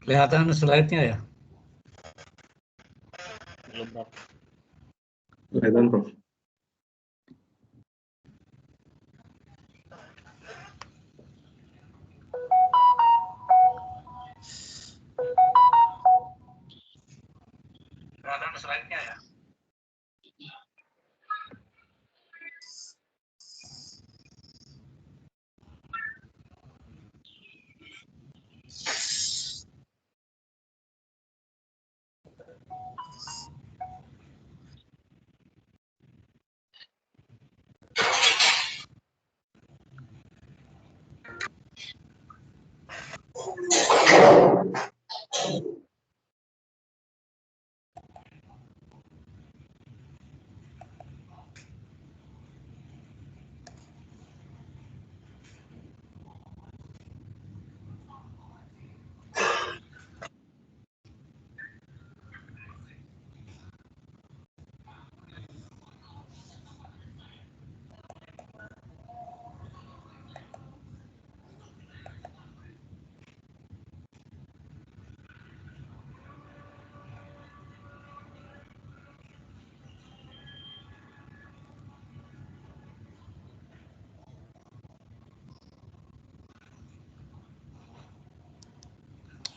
Kelihatan slide-nya ya? Belum, Prof. Kelihatan, Prof. Kelihatan slide-nya ya?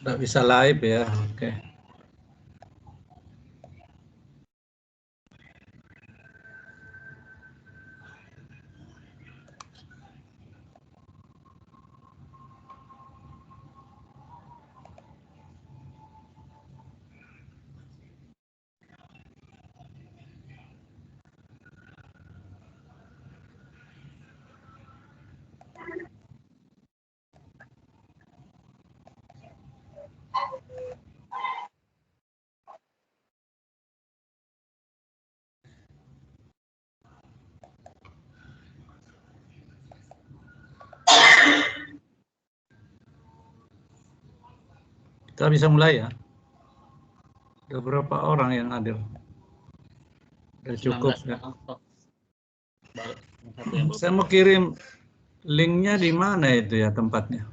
Nggak bisa live ya, oke. Kita bisa mulai ya. Ada berapa orang yang hadir? Sudah cukup 19 ya. orang, Prof. Baru satu yang belum. Saya mau kirim linknya di mana itu ya tempatnya?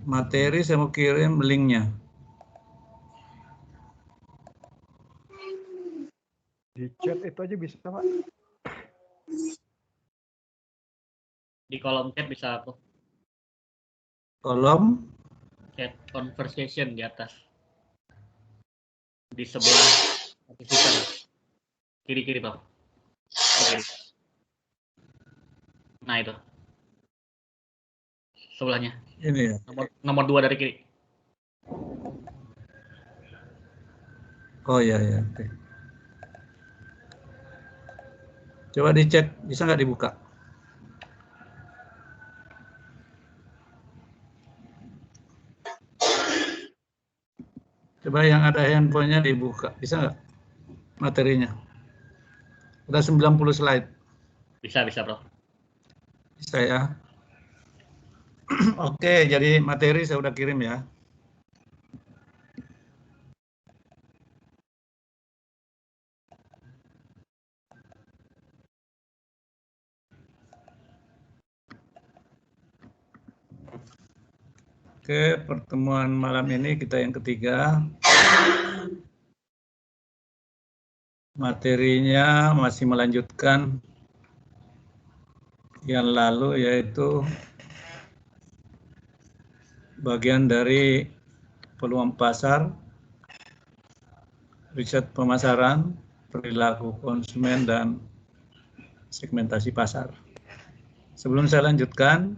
Materi saya mau kirim linknya. Di chat itu aja bisa, Pak. Di kolom chat bisa, Prof. Kolom Chat conversation di atas. Di sebelah participant. Kiri-kiri, Prof. Kiri. Nah, itu. Sebelahnya. ini ya. Nomor 2 dari kiri. Oh ya ya. Oke. Coba dicek, bisa nggak dibuka? Coba yang ada handphonenya dibuka, bisa nggak materinya? Ada 90 slide. Bisa, Prof. Bisa ya. Oke, jadi materi saya udah kirim ya. Oke, pertemuan malam ini kita yang ketiga. Materinya masih melanjutkan yang lalu, yaitu bagian dari peluang pasar, riset pemasaran, perilaku konsumen, dan segmentasi pasar. Sebelum saya lanjutkan,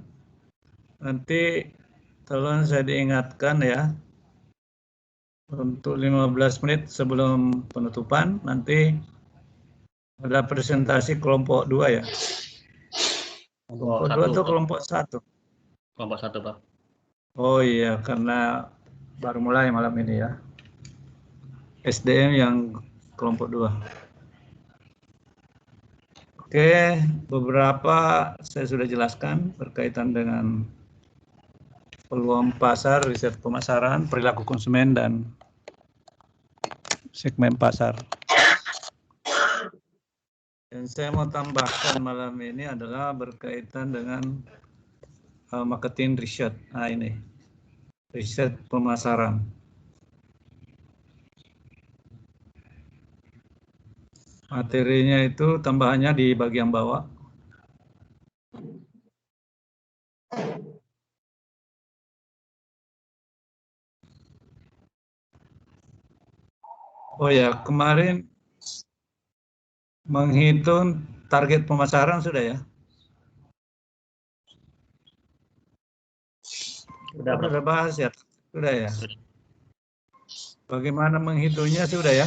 nanti tolong saya diingatkan ya, untuk 15 menit sebelum penutupan, nanti ada presentasi kelompok 2 ya. Kelompok 2 atau kelompok 1? Kelompok 1, Prof. Oh iya, karena baru mulai malam ini ya. SDM yang kelompok 2. Oke, beberapa saya sudah jelaskan berkaitan dengan peluang pasar, riset pemasaran, perilaku konsumen, dan segmen pasar. Dan saya mau tambahkan malam ini adalah berkaitan dengan marketing research. Nah ini. riset pemasaran. Materinya itu tambahannya di bagian bawah. Oh ya, kemarin menghitung target pemasaran sudah ya? Udah, Prof. Sudah bahas ya? Sudah ya? Bagaimana menghitungnya sudah ya?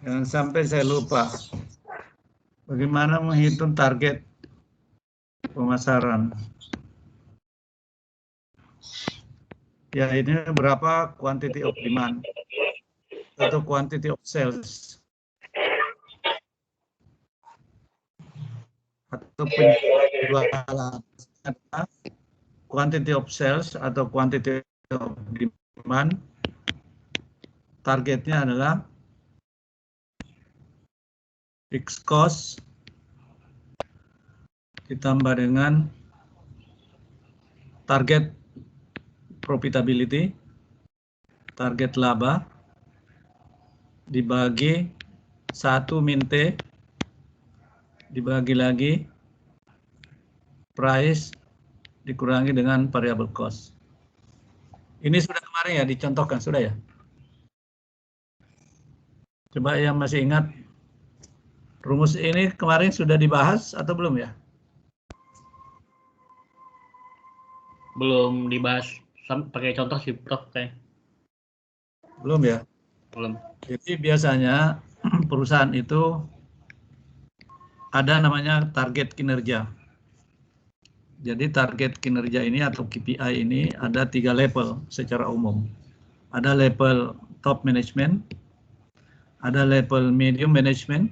Jangan sampai saya lupa. Bagaimana menghitung target pemasaran? Ya, ini berapa quantity of demand atau quantity of sales atau penjualan. Quantity of sales atau quantity of demand, targetnya adalah fixed cost ditambah dengan target profitability, target laba, dibagi 1 min T, dibagi lagi price, dikurangi dengan variable cost. Ini sudah kemarin ya dicontohkan, sudah ya? Coba yang masih ingat, rumus ini kemarin sudah dibahas atau belum ya? Belum dibahas pakai contoh sih, Prof. Kayak. Belum ya? Belum. Jadi biasanya perusahaan itu ada namanya target kinerja. Jadi target kinerja ini atau KPI ini ada 3 level secara umum. Ada level top management, ada level medium management,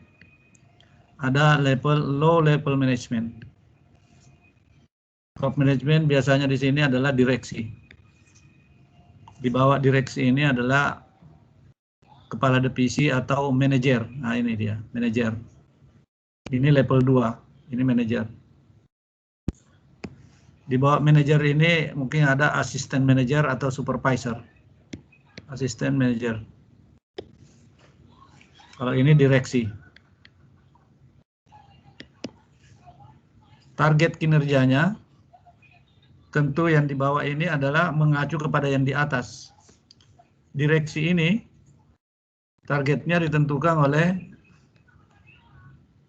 ada level low level management. Top management biasanya di sini adalah direksi. Di bawah direksi ini adalah kepala divisi atau manajer. Nah, ini dia, manajer. Ini level 2, ini manajer. Di bawah manajer ini mungkin ada asisten manajer atau supervisor. Asisten manajer. Kalau ini direksi. Target kinerjanya tentu yang di bawah ini adalah mengacu kepada yang di atas. Direksi ini targetnya ditentukan oleh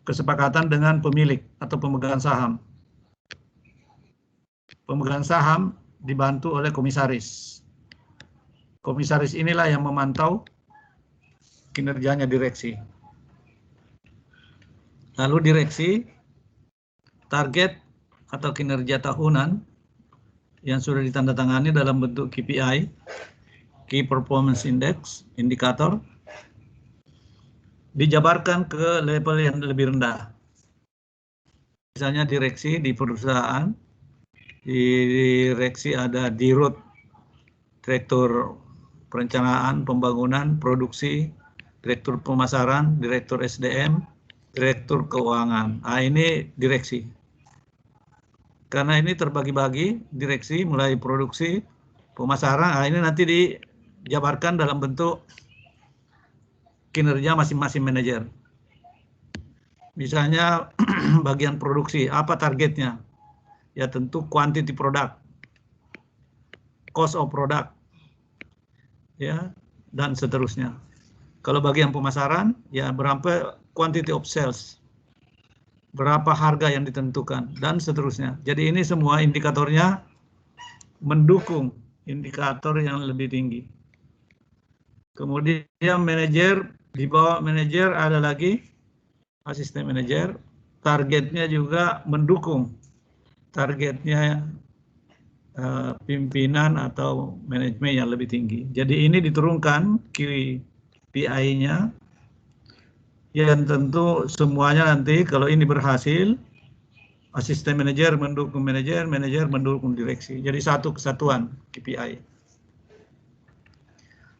kesepakatan dengan pemilik atau pemegang saham. Pemegang saham dibantu oleh komisaris. Komisaris inilah yang memantau kinerjanya direksi. Lalu direksi target atau kinerja tahunan yang sudah ditandatangani dalam bentuk KPI, Key Performance Index, indikator, dijabarkan ke level yang lebih rendah. Misalnya direksi di perusahaan, di direksi ada dirut, direktur perencanaan, pembangunan, produksi, direktur pemasaran, direktur SDM, direktur keuangan. Nah, ini direksi. Karena ini terbagi-bagi, direksi mulai produksi, pemasaran, nah ini nanti dijabarkan dalam bentuk kinerja masing-masing manajer. Misalnya bagian produksi, apa targetnya? Ya tentu quantity product, cost of product, ya, dan seterusnya. Kalau bagian pemasaran, ya berapa quantity of sales, berapa harga yang ditentukan, dan seterusnya. Jadi ini semua indikatornya mendukung indikator yang lebih tinggi. Kemudian manajer, di bawah manajer ada lagi asisten manajer, targetnya juga mendukung targetnya pimpinan atau manajemen yang lebih tinggi. Jadi ini diturunkan KPI-nya, yang tentu semuanya nanti kalau ini berhasil, asisten manajer mendukung manajer, manajer mendukung direksi. Jadi satu kesatuan KPI.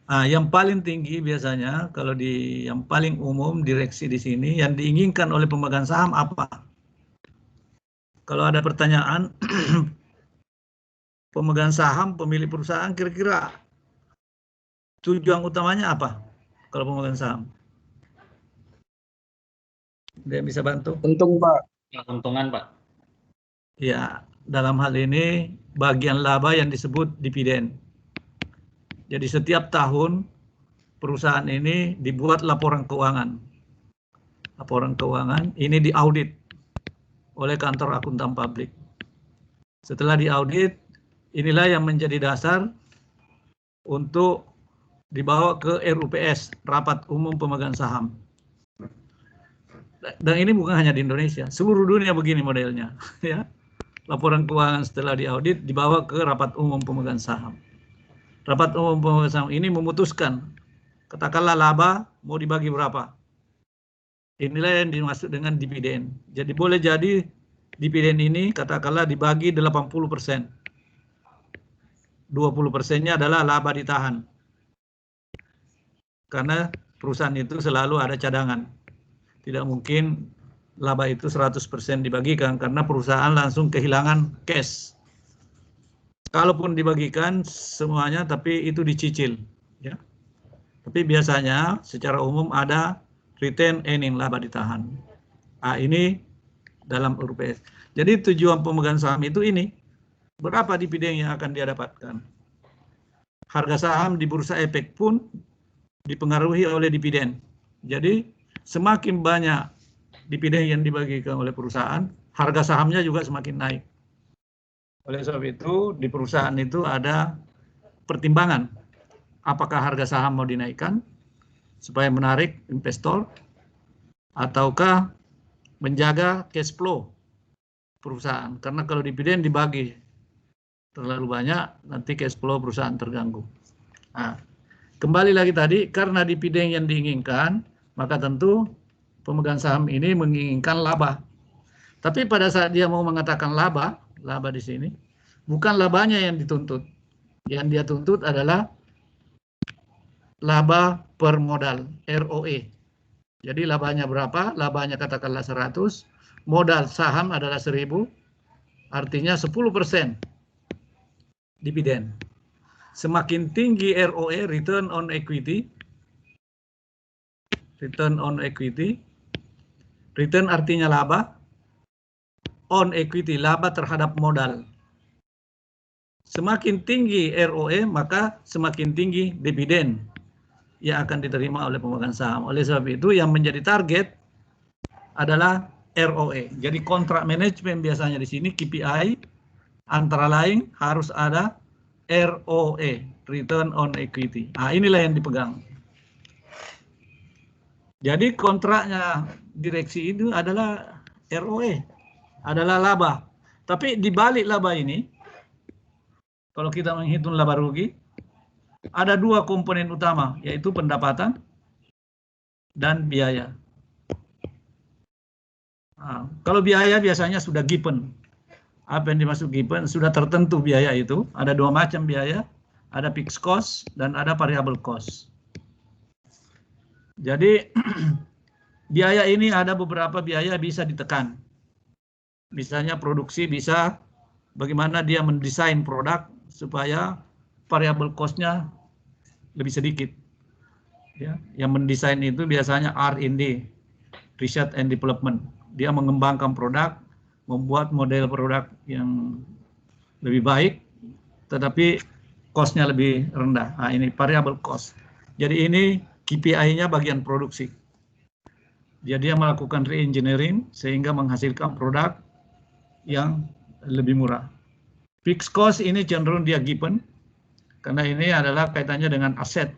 Nah, yang paling tinggi biasanya kalau yang paling umum direksi di sini yang diinginkan oleh pemegang saham apa? Kalau ada pertanyaan, pemegang saham, pemilik perusahaan, kira-kira tujuan utamanya apa kalau pemegang saham? Dia bisa bantu? Untung, Pak. Keuntungan, Pak. Ya, dalam hal ini bagian laba yang disebut dividen. Jadi setiap tahun perusahaan ini dibuat laporan keuangan. Laporan keuangan ini diaudit oleh kantor akuntan publik. Setelah diaudit, inilah yang menjadi dasar untuk dibawa ke RUPS, Rapat Umum Pemegang Saham. Dan ini bukan hanya di Indonesia, seluruh dunia begini modelnya. Ya, laporan keuangan setelah diaudit dibawa ke Rapat Umum Pemegang Saham. Rapat Umum Pemegang Saham ini memutuskan, katakanlah laba mau dibagi berapa. Inilah yang dimaksud dengan dividen. Jadi boleh jadi dividen ini katakanlah dibagi 80%. 20%-nya adalah laba ditahan. Karena perusahaan itu selalu ada cadangan. Tidak mungkin laba itu 100% dibagikan karena perusahaan langsung kehilangan cash. Kalaupun dibagikan semuanya tapi itu dicicil, ya. Tapi biasanya secara umum ada retain earning, laba ditahan. Nah, ini dalam RUPS. Jadi tujuan pemegang saham itu ini, berapa dividen yang akan dia dapatkan. Harga saham di Bursa Efek pun dipengaruhi oleh dividen. Jadi semakin banyak dividen yang dibagikan oleh perusahaan, harga sahamnya juga semakin naik. Oleh sebab itu, di perusahaan itu ada pertimbangan. Apakah harga saham mau dinaikkan supaya menarik investor, ataukah menjaga cash flow perusahaan. Karena kalau dividen dibagi terlalu banyak, nanti cash flow perusahaan terganggu. Nah, kembali lagi tadi, karena dividen yang diinginkan, maka tentu pemegang saham ini menginginkan laba. Tapi pada saat dia mau mengatakan laba di sini, bukan labanya yang dituntut. Yang dia tuntut adalah laba per modal, ROE. Jadi labanya berapa? Labanya katakanlah 100, modal saham adalah 1000, artinya 10% dividen. Semakin tinggi ROE, return on equity, return artinya laba, on equity, laba terhadap modal. Semakin tinggi ROE, maka semakin tinggi dividen yang akan diterima oleh pemegang saham. Oleh sebab itu yang menjadi target adalah ROE. Jadi kontrak manajemen biasanya di sini KPI antara lain harus ada ROE, return on equity. Nah, inilah yang dipegang. Jadi kontraknya direksi itu adalah ROE, adalah laba. Tapi di balik laba ini, kalau kita menghitung laba rugi, ada dua komponen utama, yaitu pendapatan dan biaya. Nah, kalau biaya biasanya sudah given. Apa yang dimaksud given? Sudah tertentu biaya itu. Ada dua macam biaya, ada fixed cost dan ada variable cost. Jadi biaya ini ada beberapa biaya bisa ditekan. Misalnya produksi bisa bagaimana dia mendesain produk supaya variable cost-nya lebih sedikit. Ya, yang mendesain itu biasanya R&D, Research and Development. Dia mengembangkan produk, membuat model produk yang lebih baik, tetapi cost-nya lebih rendah. Nah, ini variable cost. Jadi ini KPI-nya bagian produksi. Dia melakukan re-engineering sehingga menghasilkan produk yang lebih murah. Fixed cost ini cenderung dia given, karena ini adalah kaitannya dengan aset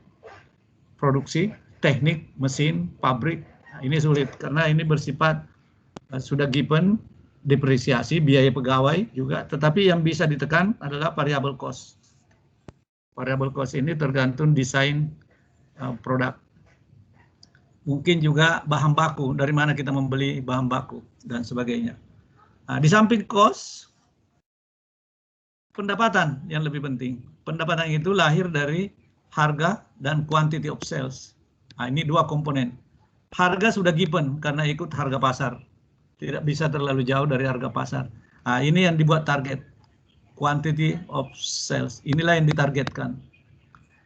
produksi, teknik, mesin, pabrik. Nah, ini sulit karena ini bersifat sudah given, depresiasi, biaya pegawai juga, tetapi yang bisa ditekan adalah variable cost. Variable cost ini tergantung desain produk. Mungkin juga bahan baku, dari mana kita membeli bahan baku dan sebagainya. Nah, di samping cost, pendapatan yang lebih penting. Pendapatan itu lahir dari harga dan quantity of sales. Nah, ini dua komponen. Harga sudah given karena ikut harga pasar. Tidak bisa terlalu jauh dari harga pasar. Nah, ini yang dibuat target. Quantity of sales. Inilah yang ditargetkan.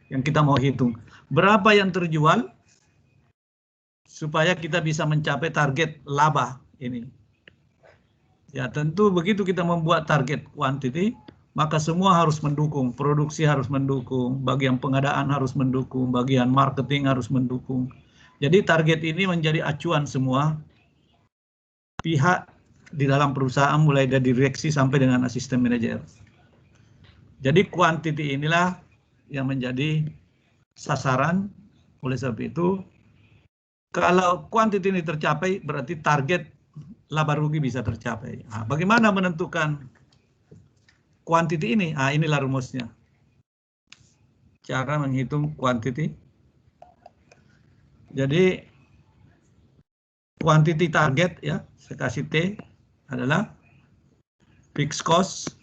Yang kita mau hitung. Berapa yang terjual supaya kita bisa mencapai target laba ini. Ya, tentu begitu kita membuat target quantity, maka semua harus mendukung. Produksi harus mendukung, bagian pengadaan harus mendukung, bagian marketing harus mendukung. Jadi target ini menjadi acuan semua pihak di dalam perusahaan, mulai dari direksi sampai dengan asisten manajer. Jadi quantity inilah yang menjadi sasaran. Oleh sebab itu, kalau quantity ini tercapai, berarti target laba rugi bisa tercapai. Nah, bagaimana menentukan quantity ini? Nah, inilah rumusnya. Cara menghitung quantity. Jadi quantity target, ya, saya kasih T, adalah fixed cost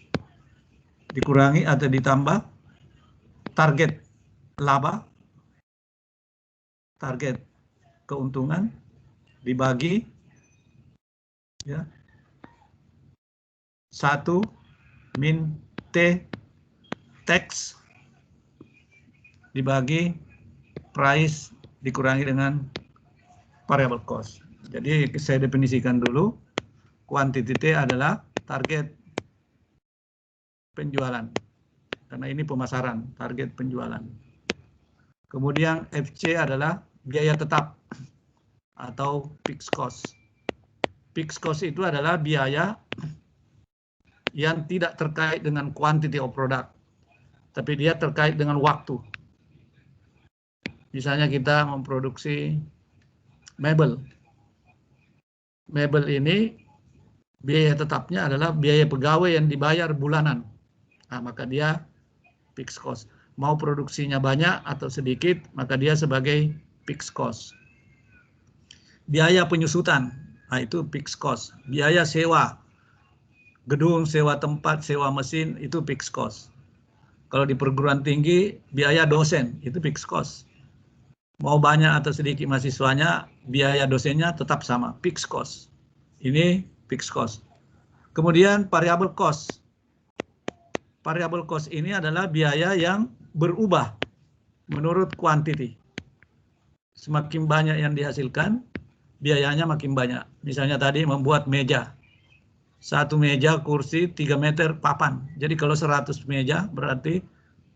dikurangi atau ditambah target laba, target keuntungan dibagi, ya, 1 min T tax dibagi price dikurangi dengan variable cost. Jadi saya definisikan dulu, quantity T adalah target penjualan, karena ini pemasaran, target penjualan. Kemudian FC adalah biaya tetap atau fixed cost. Fixed cost itu adalah biaya yang tidak terkait dengan quantity of product, tapi dia terkait dengan waktu. Misalnya kita memproduksi mebel. Mebel ini biaya tetapnya adalah biaya pegawai yang dibayar bulanan. Nah, maka dia fixed cost. Mau produksinya banyak atau sedikit, maka dia sebagai fixed cost. Biaya penyusutan, nah itu fixed cost. Biaya sewa gedung, sewa tempat, sewa mesin, itu fixed cost. Kalau di perguruan tinggi, biaya dosen, itu fixed cost. Mau banyak atau sedikit mahasiswanya, biaya dosennya tetap sama, fixed cost. Ini fixed cost. Kemudian variable cost. Variable cost ini adalah biaya yang berubah menurut quantity. Semakin banyak yang dihasilkan, biayanya makin banyak. Misalnya tadi membuat meja. 1 meja, kursi, 3 meter, papan. Jadi kalau 100 meja berarti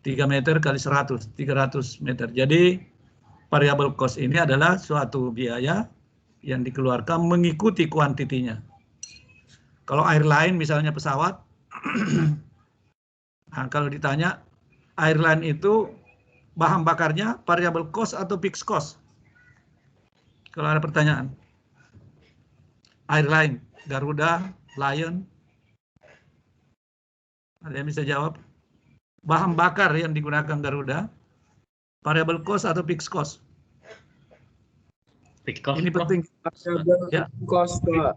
3 meter kali 100, 300 meter. Jadi variable cost ini adalah suatu biaya yang dikeluarkan mengikuti kuantitinya. Kalau airline misalnya pesawat, nah, kalau ditanya airline itu bahan bakarnya variable cost atau fixed cost? Kalau ada pertanyaan. Airline, Garuda, Lion. Ada yang bisa jawab? Bahan bakar yang digunakan Garuda, variable cost atau fixed cost? Fixed cost, Ini Prof. penting. Ya. Cost, Pak.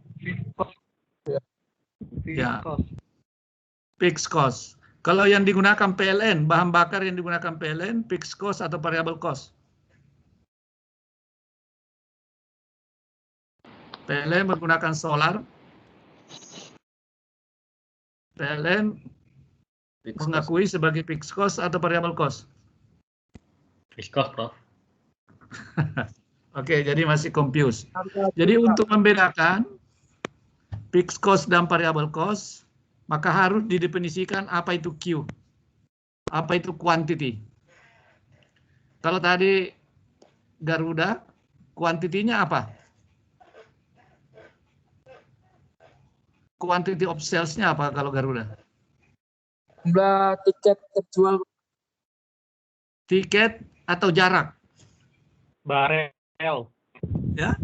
Ya. Fixed cost. Kalau yang digunakan PLN, bahan bakar yang digunakan PLN, fixed cost atau variable cost? PLN menggunakan solar. PLN mengakui sebagai fixed cost atau variable cost? Fixed cost, Prof. Oke, jadi masih confused. Jadi untuk membedakan fixed cost dan variable cost, maka harus didefinisikan apa itu Q, apa itu quantity. Kalau tadi Garuda, kuantitinya apa? Quantity of sales-nya apa kalau Garuda? Jumlah tiket terjual. Tiket atau jarak? Barel. Ya,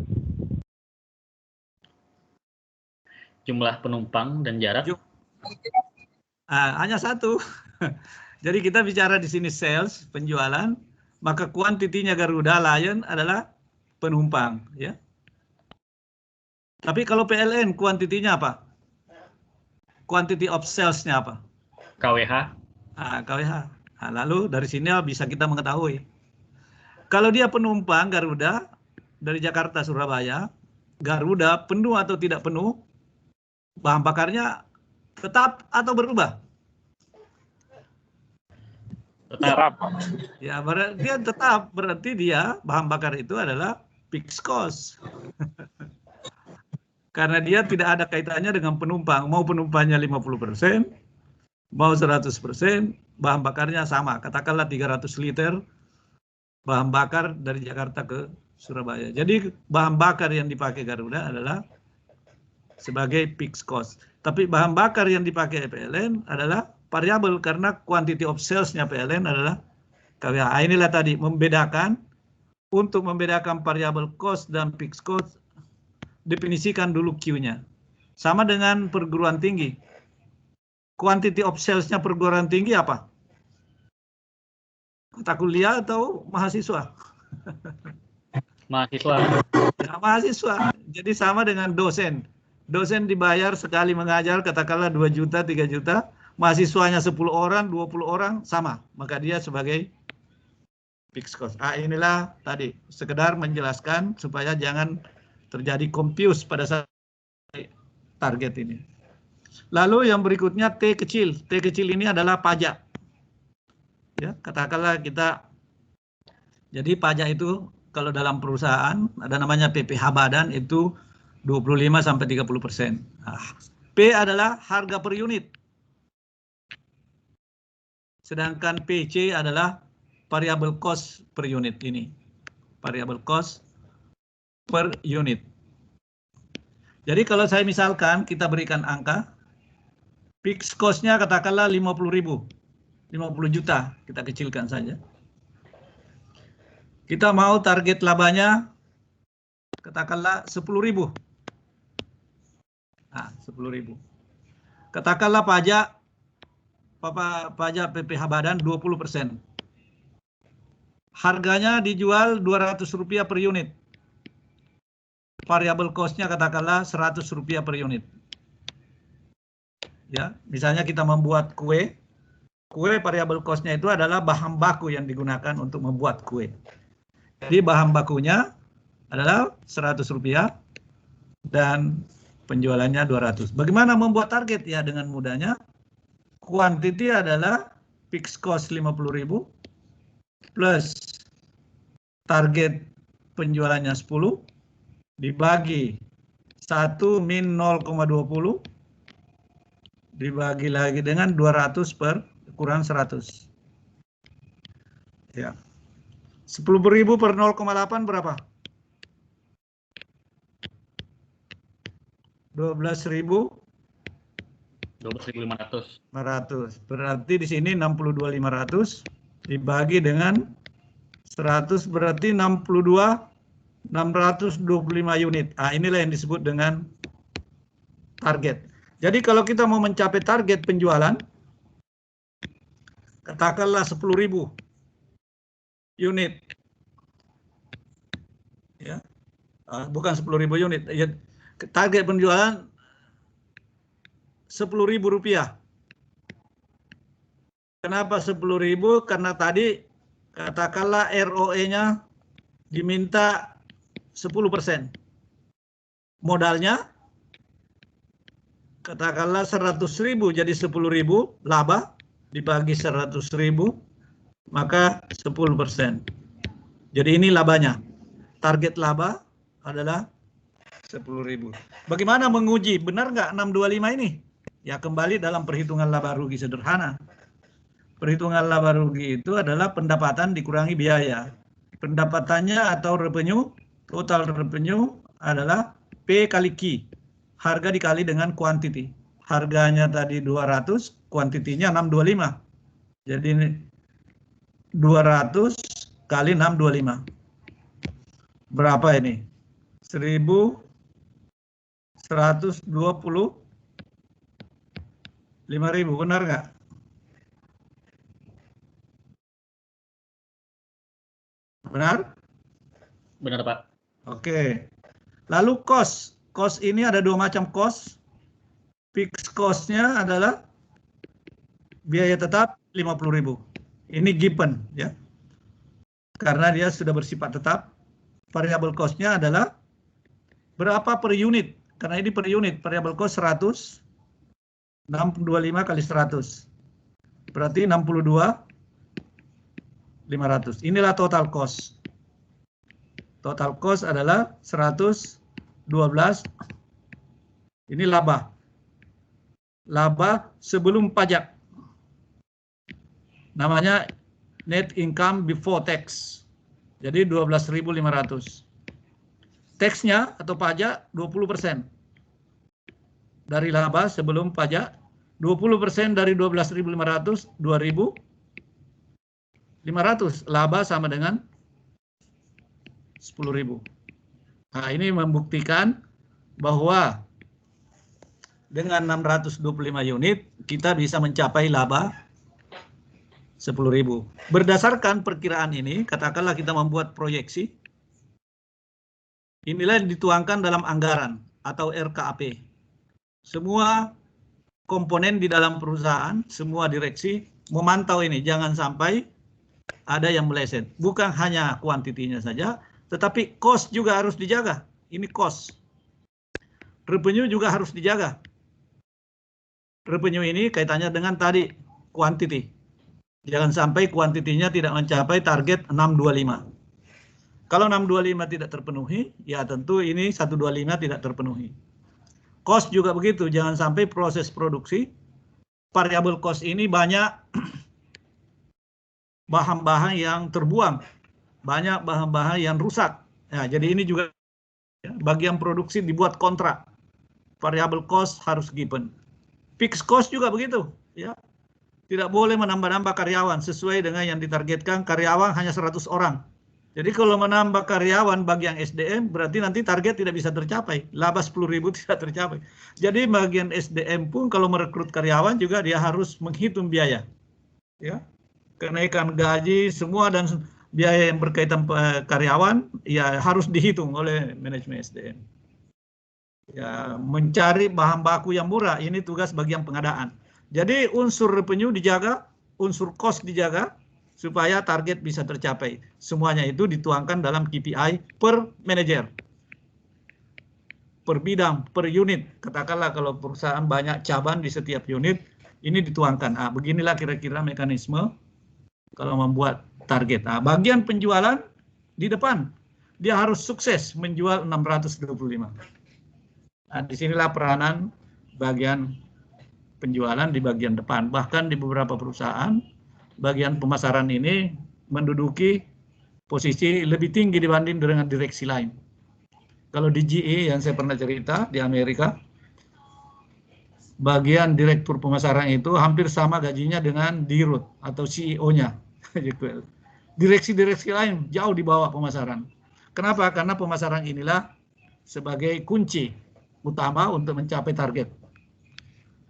Jumlah penumpang dan jarak. hanya satu. Jadi kita bicara di sini sales, penjualan, maka kuantitinya Garuda, Lion adalah penumpang, ya. Tapi kalau PLN kuantitinya apa? Quantity of sales-nya apa? KWH. KWH. Nah, lalu dari sini bisa kita mengetahui. Kalau dia penumpang Garuda dari Jakarta Surabaya, Garuda penuh atau tidak penuh, bahan bakarnya Tetap atau berubah? Tetap. Ya, dia tetap, berarti dia bahan bakar itu adalah fixed cost. Karena dia tidak ada kaitannya dengan penumpang. Mau penumpangnya 50%, mau 100%, bahan bakarnya sama. Katakanlah 300 liter bahan bakar dari Jakarta ke Surabaya. Jadi bahan bakar yang dipakai Garuda adalah sebagai fixed cost. Tapi bahan bakar yang dipakai PLN adalah variabel karena quantity of sales-nya PLN adalah KWH. Inilah tadi membedakan, untuk membedakan variabel cost dan fixed cost, definisikan dulu Q-nya. Sama dengan perguruan tinggi. Quantity of sales-nya perguruan tinggi apa? Mata kuliah atau mahasiswa? Mahasiswa. Ya, mahasiswa. Jadi sama dengan dosen. Dosen dibayar sekali mengajar, katakanlah 2 juta, 3 juta. Mahasiswanya 10 orang, 20 orang, sama. Maka dia sebagai fixed cost. Inilah tadi, sekedar menjelaskan supaya jangan terjadi confuse pada saat target ini. Lalu yang berikutnya T kecil. T kecil ini adalah pajak. Ya, katakanlah kita, jadi pajak itu kalau dalam perusahaan ada namanya PPh badan itu 25-30%. Nah, P adalah harga per unit. Sedangkan PC adalah variable cost per unit ini. Variable cost per unit. Jadi kalau saya misalkan kita berikan angka, fixed cost-nya katakanlah 50.000. 50 juta, kita kecilkan saja. Kita mau target labanya katakanlah 10.000. Nah, 10.000. Katakanlah pajak PPh badan 20%. Harganya dijual Rp200 per unit. Variable cost-nya katakanlah Rp100 per unit. Ya, misalnya kita membuat kue variable cost-nya itu adalah bahan baku yang digunakan untuk membuat kue. Jadi bahan bakunya adalah Rp100 dan penjualannya 200. Bagaimana membuat target? Ya dengan mudahnya, quantity adalah fixed cost 50.000 plus target penjualannya 10 dibagi 1 min 0,20 dibagi lagi dengan 200 per kurang 100. Ya. 10.000 per 0,8 berapa? 12.500. 12.500. Berarti di sini 62.500 dibagi dengan 100 berarti 625 unit. Inilah yang disebut dengan target. Jadi kalau kita mau mencapai target penjualan, katakanlah 10.000 unit. Ya. Bukan 10.000 unit. Ya, target penjualan Rp10.000. Kenapa 10.000? Karena tadi katakanlah ROE-nya diminta 10%. Modalnya katakanlah 100.000 jadi 10.000 laba dibagi 100.000 maka 10%. Jadi ini labanya. Target laba adalah 10.000. Bagaimana menguji benar nggak 625 ini? Ya kembali dalam perhitungan laba rugi sederhana. Perhitungan laba rugi itu adalah pendapatan dikurangi biaya. Pendapatannya atau revenue, total revenue adalah P kali Q. Harga dikali dengan quantity. Harganya tadi 200, kuantitinya 625. Jadi ini 200 kali 625. Berapa ini? 1.125.000, benar nggak? Benar? Benar, Pak. Oke. Lalu cost. Cost ini ada dua macam cost. Fixed cost-nya adalah biaya tetap 50.000. Ini given ya. Karena dia sudah bersifat tetap. Variable cost-nya adalah berapa per unit. Karena ini per unit. Variable cost 100 625 kali 100. Berarti 62.500. Inilah total cost. Total cost adalah 112. Ini laba. Laba sebelum pajak. Namanya net income before tax. Jadi 12.500. Taxnya atau pajak 20%. Dari laba sebelum pajak, 20% dari 12.500, 2.500. Laba sama dengan 10.000. Nah, ini membuktikan bahwa dengan 625 unit kita bisa mencapai laba 10.000. Berdasarkan perkiraan ini, katakanlah kita membuat proyeksi. Inilah yang dituangkan dalam anggaran atau RKAP. Semua komponen di dalam perusahaan, semua direksi memantau ini. Jangan sampai ada yang meleset. Bukan hanya kuantitinya saja, tetapi cost juga harus dijaga. Ini cost. Revenue juga harus dijaga. Revenue ini kaitannya dengan tadi, quantity. Jangan sampai kuantitinya tidak mencapai target 625. Kalau 625 tidak terpenuhi, ya tentu ini 125 tidak terpenuhi. Cost juga begitu, jangan sampai proses produksi, variable cost ini banyak bahan-bahan yang terbuang, banyak bahan-bahan yang rusak. Ya, jadi ini juga bagian produksi dibuat kontrak. Variable cost harus given. Fixed cost juga begitu, ya. Tidak boleh menambah-nambah karyawan sesuai dengan yang ditargetkan. Karyawan hanya 100 orang. Jadi kalau menambah karyawan bagi yang SDM berarti nanti target tidak bisa tercapai. Laba 10.000 tidak tercapai. Jadi bagian SDM pun kalau merekrut karyawan juga dia harus menghitung biaya. Ya. Kenaikan gaji semua dan biaya yang berkaitan karyawan ya harus dihitung oleh manajemen SDM. Ya, mencari bahan baku yang murah ini tugas bagian pengadaan. Jadi unsur revenue dijaga, unsur cost dijaga, supaya target bisa tercapai. Semuanya itu dituangkan dalam KPI per manajer, per bidang, per unit. Katakanlah kalau perusahaan banyak cabang di setiap unit, ini dituangkan. Nah, beginilah kira-kira mekanisme kalau membuat target. Nah, bagian penjualan di depan, dia harus sukses menjual 625. Nah, disinilah peranan bagian penjualan di bagian depan. Bahkan di beberapa perusahaan, bagian pemasaran ini menduduki posisi lebih tinggi dibanding dengan direksi lain. Kalau di GE yang saya pernah cerita di Amerika, bagian direktur pemasaran itu hampir sama gajinya dengan dirut atau CEO-nya. Direksi-direksi lain jauh di bawah pemasaran. Kenapa? Karena pemasaran inilah sebagai kunci utama untuk mencapai target.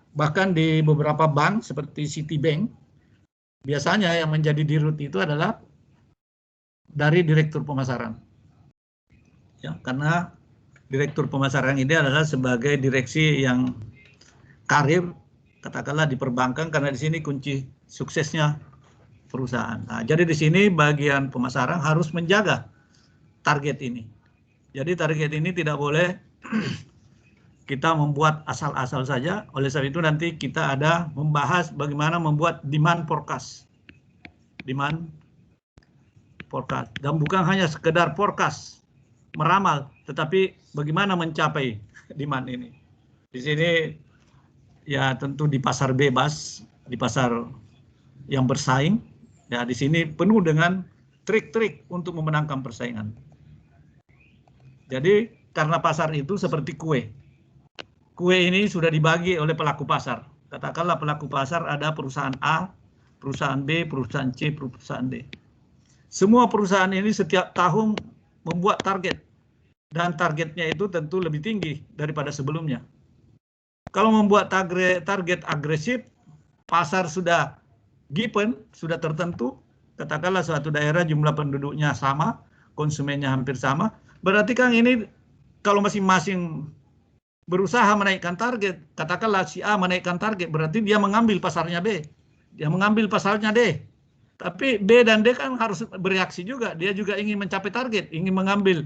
Bahkan di beberapa bank seperti Citibank, biasanya yang menjadi dirut itu adalah dari direktur pemasaran. Ya, karena direktur pemasaran ini adalah sebagai direksi yang karir, katakanlah di perbankan, karena di sini kunci suksesnya perusahaan. Nah, jadi di sini bagian pemasaran harus menjaga target ini. Jadi target ini tidak boleh kita membuat asal-asal saja. Oleh sebab itu nanti kita ada membahas bagaimana membuat demand forecast. Demand forecast. Dan bukan hanya sekedar forecast, meramal, tetapi bagaimana mencapai demand ini. Di sini ya tentu di pasar bebas, di pasar yang bersaing, ya di sini penuh dengan trik-trik untuk memenangkan persaingan. Jadi karena pasar itu seperti kue. Kue ini sudah dibagi oleh pelaku pasar. Katakanlah pelaku pasar ada perusahaan A, perusahaan B, perusahaan C, perusahaan D. Semua perusahaan ini setiap tahun membuat target. Dan targetnya itu tentu lebih tinggi daripada sebelumnya. Kalau membuat target agresif, pasar sudah given, sudah tertentu. Katakanlah suatu daerah jumlah penduduknya sama, konsumennya hampir sama. Berarti kan ini kalau masing-masing berusaha menaikkan target, katakanlah si A menaikkan target, berarti dia mengambil pasarnya B, dia mengambil pasarnya D. Tapi B dan D kan harus bereaksi juga, dia juga ingin mencapai target, ingin mengambil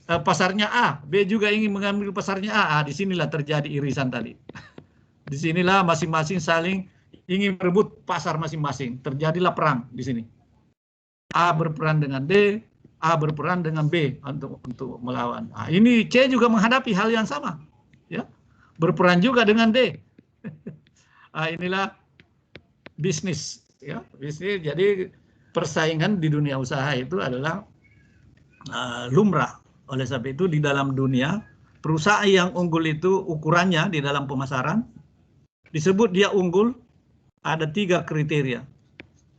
pasarnya A, B juga ingin mengambil pasarnya A. Disinilah terjadi irisan tadi. Disinilah masing-masing saling ingin merebut pasar masing-masing. Terjadilah perang di sini. A berperan dengan D, A berperan dengan B untuk melawan. Nah, ini C juga menghadapi hal yang sama, ya, berperan juga dengan D. Nah, inilah bisnis, ya, bisnis. Jadi persaingan di dunia usaha itu adalah lumrah. Oleh sebab itu di dalam dunia perusahaan yang unggul itu ukurannya di dalam pemasaran disebut dia unggul ada 3 kriteria.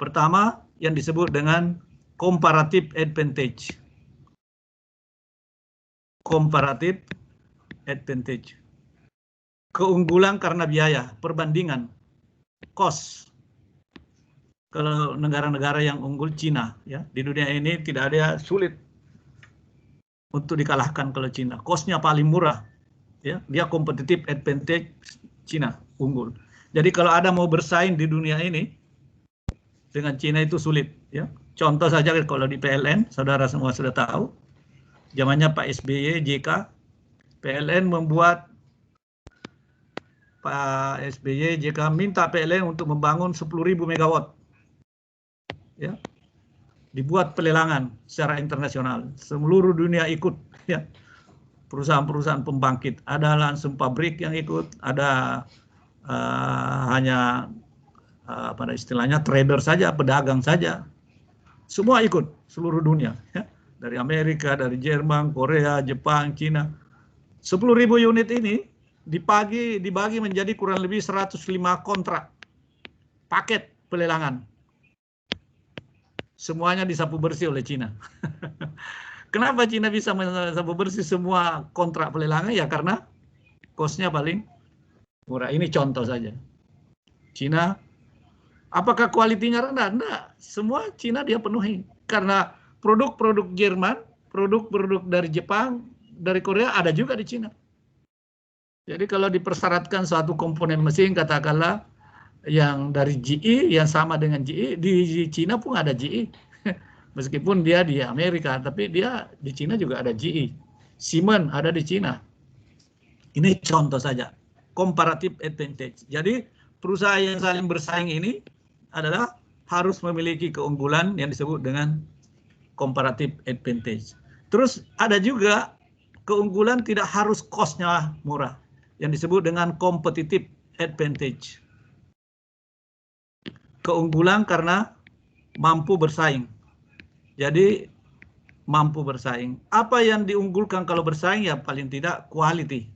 Pertama yang disebut dengan comparative advantage. Comparative advantage. Keunggulan karena biaya, perbandingan, cost. Kalau negara-negara yang unggul Cina, ya, di dunia ini tidak ada, sulit untuk dikalahkan kalau Cina. Cost-nya paling murah, ya, dia competitive advantage Cina unggul. Jadi kalau ada mau bersaing di dunia ini dengan Cina itu sulit, ya. Contoh saja kalau di PLN, saudara semua sudah tahu, zamannya Pak SBY, JK, PLN membuat Pak SBY, JK minta PLN untuk membangun 10.000 megawatt, ya. Dibuat pelelangan secara internasional, seluruh dunia ikut, ya. Perusahaan-perusahaan pembangkit, ada langsung pabrik yang ikut, ada hanya pada istilahnya trader saja, pedagang saja, semua ikut seluruh dunia, ya. Dari Amerika, dari Jerman, Korea, Jepang, Cina. 10.000 unit ini dibagi menjadi kurang lebih 105 kontrak paket pelelangan. Semuanya disapu bersih oleh Cina. Kenapa Cina bisa mensapu bersih semua kontrak pelelangan? Ya karena cost-nya paling murah. Ini contoh saja. Cina, apakah kualitinya rendah? Enggak. Semua Cina dia penuhi. Karena produk-produk Jerman, produk-produk dari Jepang, dari Korea ada juga di Cina. Jadi kalau dipersyaratkan suatu komponen mesin, katakanlah yang dari GE, yang sama dengan GE, di Cina pun ada GE. Meskipun dia di Amerika, tapi dia di Cina juga ada GE. Siemens ada di Cina. Ini contoh saja. Comparative advantage. Jadi perusahaan yang saling bersaing ini adalah harus memiliki keunggulan yang disebut dengan comparative advantage. Terus ada juga keunggulan tidak harus cost-nya murah, yang disebut dengan competitive advantage. Keunggulan karena mampu bersaing. Jadi mampu bersaing. Apa yang diunggulkan kalau bersaing? Ya paling tidak quality,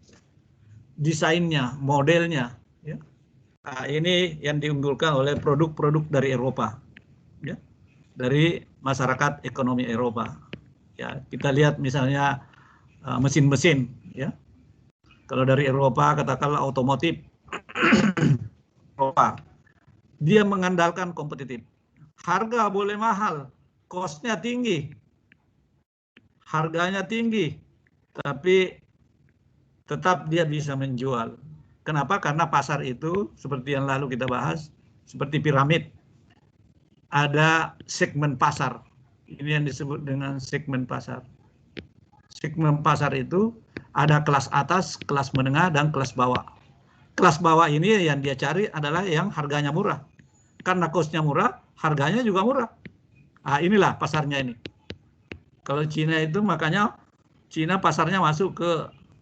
desainnya, modelnya. Ya. Nah, ini yang diunggulkan oleh produk-produk dari Eropa, ya, dari masyarakat ekonomi Eropa. Ya, kita lihat misalnya mesin-mesin, ya. Kalau dari Eropa katakanlah otomotif, Eropa. Dia mengandalkan kompetitif. Harga boleh mahal, cost-nya tinggi, harganya tinggi, tapi tetap dia bisa menjual. Kenapa? Karena pasar itu, seperti yang lalu kita bahas, seperti piramid. Ada segmen pasar. Ini yang disebut dengan segmen pasar. Segmen pasar itu ada kelas atas, kelas menengah, dan kelas bawah. Kelas bawah ini yang dia cari adalah yang harganya murah. Karena cost-nya murah, harganya juga murah. Nah, inilah pasarnya ini. Kalau Cina itu makanya Cina pasarnya masuk ke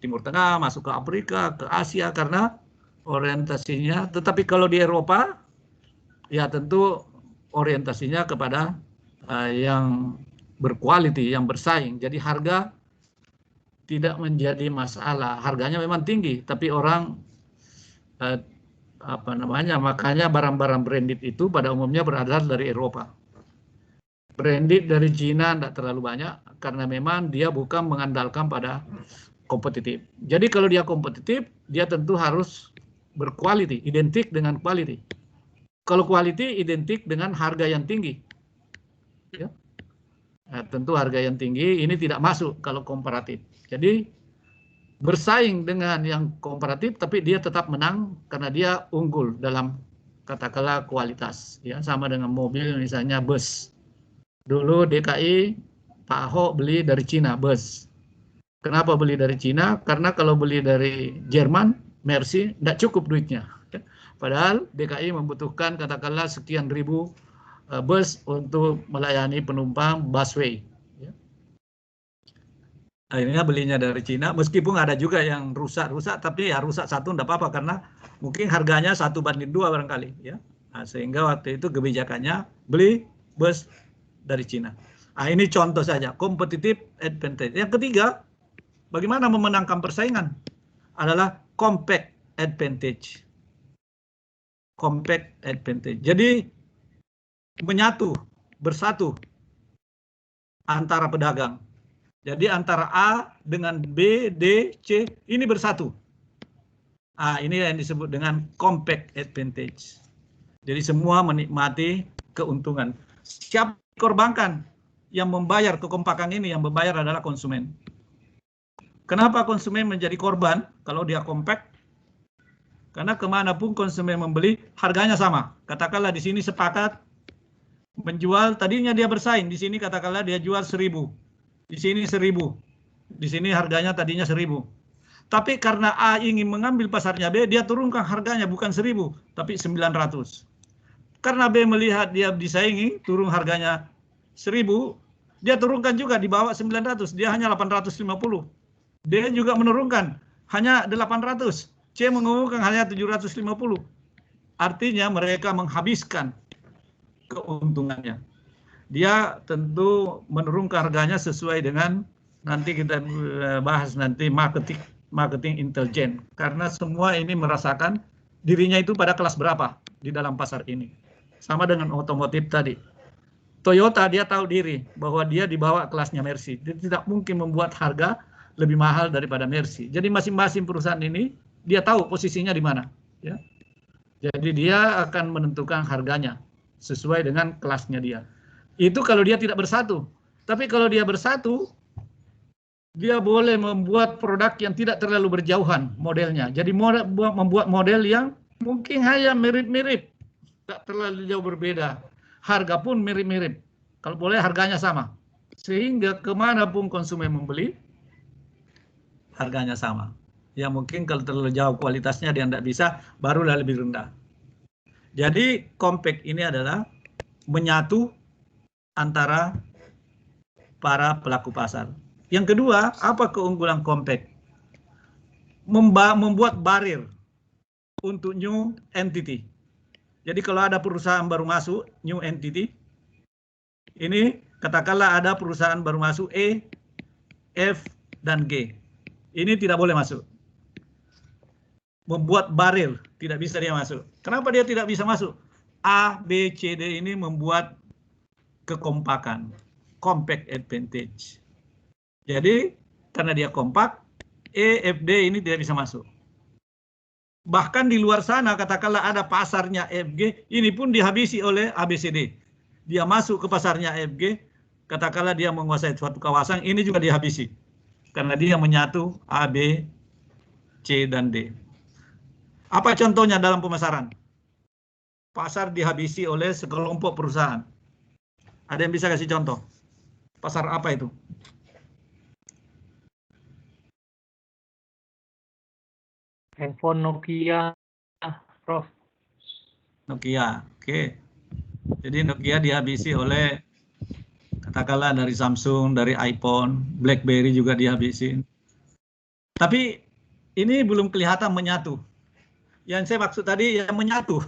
Timur Tengah, masuk ke Afrika, ke Asia karena orientasinya. Tetapi kalau di Eropa, ya tentu orientasinya kepada yang berkualiti, yang bersaing. Jadi harga tidak menjadi masalah. Harganya memang tinggi, tapi orang makanya barang-barang branded itu pada umumnya berasal dari Eropa. Branded dari Cina tidak terlalu banyak karena memang dia bukan mengandalkan pada kompetitif. Jadi kalau dia kompetitif, dia tentu harus berkualiti, identik dengan quality. Kalau quality identik dengan harga yang tinggi. Ya. Nah, tentu harga yang tinggi ini tidak masuk kalau komparatif. Jadi bersaing dengan yang komparatif, tapi dia tetap menang karena dia unggul dalam katakanlah kualitas. Ya, sama dengan mobil misalnya bus. Dulu DKI Pak Ahok beli dari Cina bus. Kenapa beli dari Cina? Karena kalau beli dari Jerman, Mercy, tidak cukup duitnya. Padahal DKI membutuhkan katakanlah sekian ribu bus untuk melayani penumpang busway. Akhirnya belinya dari Cina, meskipun ada juga yang rusak-rusak, tapi ya rusak satu enggak apa-apa karena mungkin harganya 1:2 barangkali, ya. Nah, sehingga waktu itu kebijakannya beli bus dari Cina. Nah, ini contoh saja, competitive advantage. Yang ketiga, bagaimana memenangkan persaingan adalah compact advantage. Compact advantage. Jadi menyatu, bersatu antara pedagang. Jadi antara A dengan B, D, C ini bersatu. Ini yang disebut dengan compact advantage. Jadi semua menikmati keuntungan. Siapa dikorbankan? Yang membayar kekompakan ini, yang membayar adalah konsumen. Kenapa konsumen menjadi korban kalau dia compact? Karena kemanapun konsumen membeli, harganya sama. Katakanlah di sini sepakat menjual, tadinya dia bersaing. Di sini katakanlah dia jual 1.000. Di sini 1.000. Di sini harganya tadinya 1.000. Tapi karena A ingin mengambil pasarnya B, dia turunkan harganya bukan 1.000, tapi 900. Karena B melihat dia disaingi, turun harganya 1.000, dia turunkan juga di bawah 900, dia hanya 850. D juga menurunkan, hanya 800. C mengumumkan hanya 750. Artinya mereka menghabiskan keuntungannya. Dia tentu menurunkan harganya sesuai dengan nanti kita bahas nanti marketing intelijen, karena semua ini merasakan dirinya itu pada kelas berapa di dalam pasar ini. Sama dengan otomotif tadi. Toyota dia tahu diri bahwa dia di bawah kelasnya Mercy. Dia tidak mungkin membuat harga lebih mahal daripada Mercy. Jadi masing-masing perusahaan ini dia tahu posisinya di mana, ya. Jadi dia akan menentukan harganya sesuai dengan kelasnya dia. Itu kalau dia tidak bersatu. Tapi kalau dia bersatu, dia boleh membuat produk yang tidak terlalu berjauhan modelnya. Jadi membuat model yang mungkin hanya mirip-mirip, tidak terlalu jauh berbeda. Harga pun mirip-mirip. Kalau boleh harganya sama. Sehingga kemanapun konsumen membeli, harganya sama. Ya mungkin kalau terlalu jauh kualitasnya dia tidak bisa, barulah lebih rendah. Jadi compact ini adalah menyatu antara para pelaku pasar. Yang kedua, apa keunggulan compact? Membuat barir untuk new entity. Jadi kalau ada perusahaan baru masuk, new entity, ini katakanlah ada perusahaan baru masuk E, F, dan G. Ini tidak boleh masuk. Membuat barir, tidak bisa dia masuk. Kenapa dia tidak bisa masuk? A, B, C, D ini membuat kekompakan, compact advantage. Jadi karena dia kompak, E, F, D ini tidak bisa masuk. Bahkan di luar sana katakanlah ada pasarnya FG, ini pun dihabisi oleh ABCD. Dia masuk ke pasarnya FG, katakanlah dia menguasai suatu kawasan, ini juga dihabisi. Karena dia menyatu A, B, C, dan D. Apa contohnya dalam pemasaran? Pasar dihabisi oleh sekelompok perusahaan. Ada yang bisa kasih contoh? Pasar apa itu? Handphone Nokia, Prof. Nokia, oke. Jadi Nokia dihabisi oleh katakanlah dari Samsung, dari iPhone, BlackBerry juga dihabisi. Tapi ini belum kelihatan menyatu. Yang saya maksud tadi yang menyatu.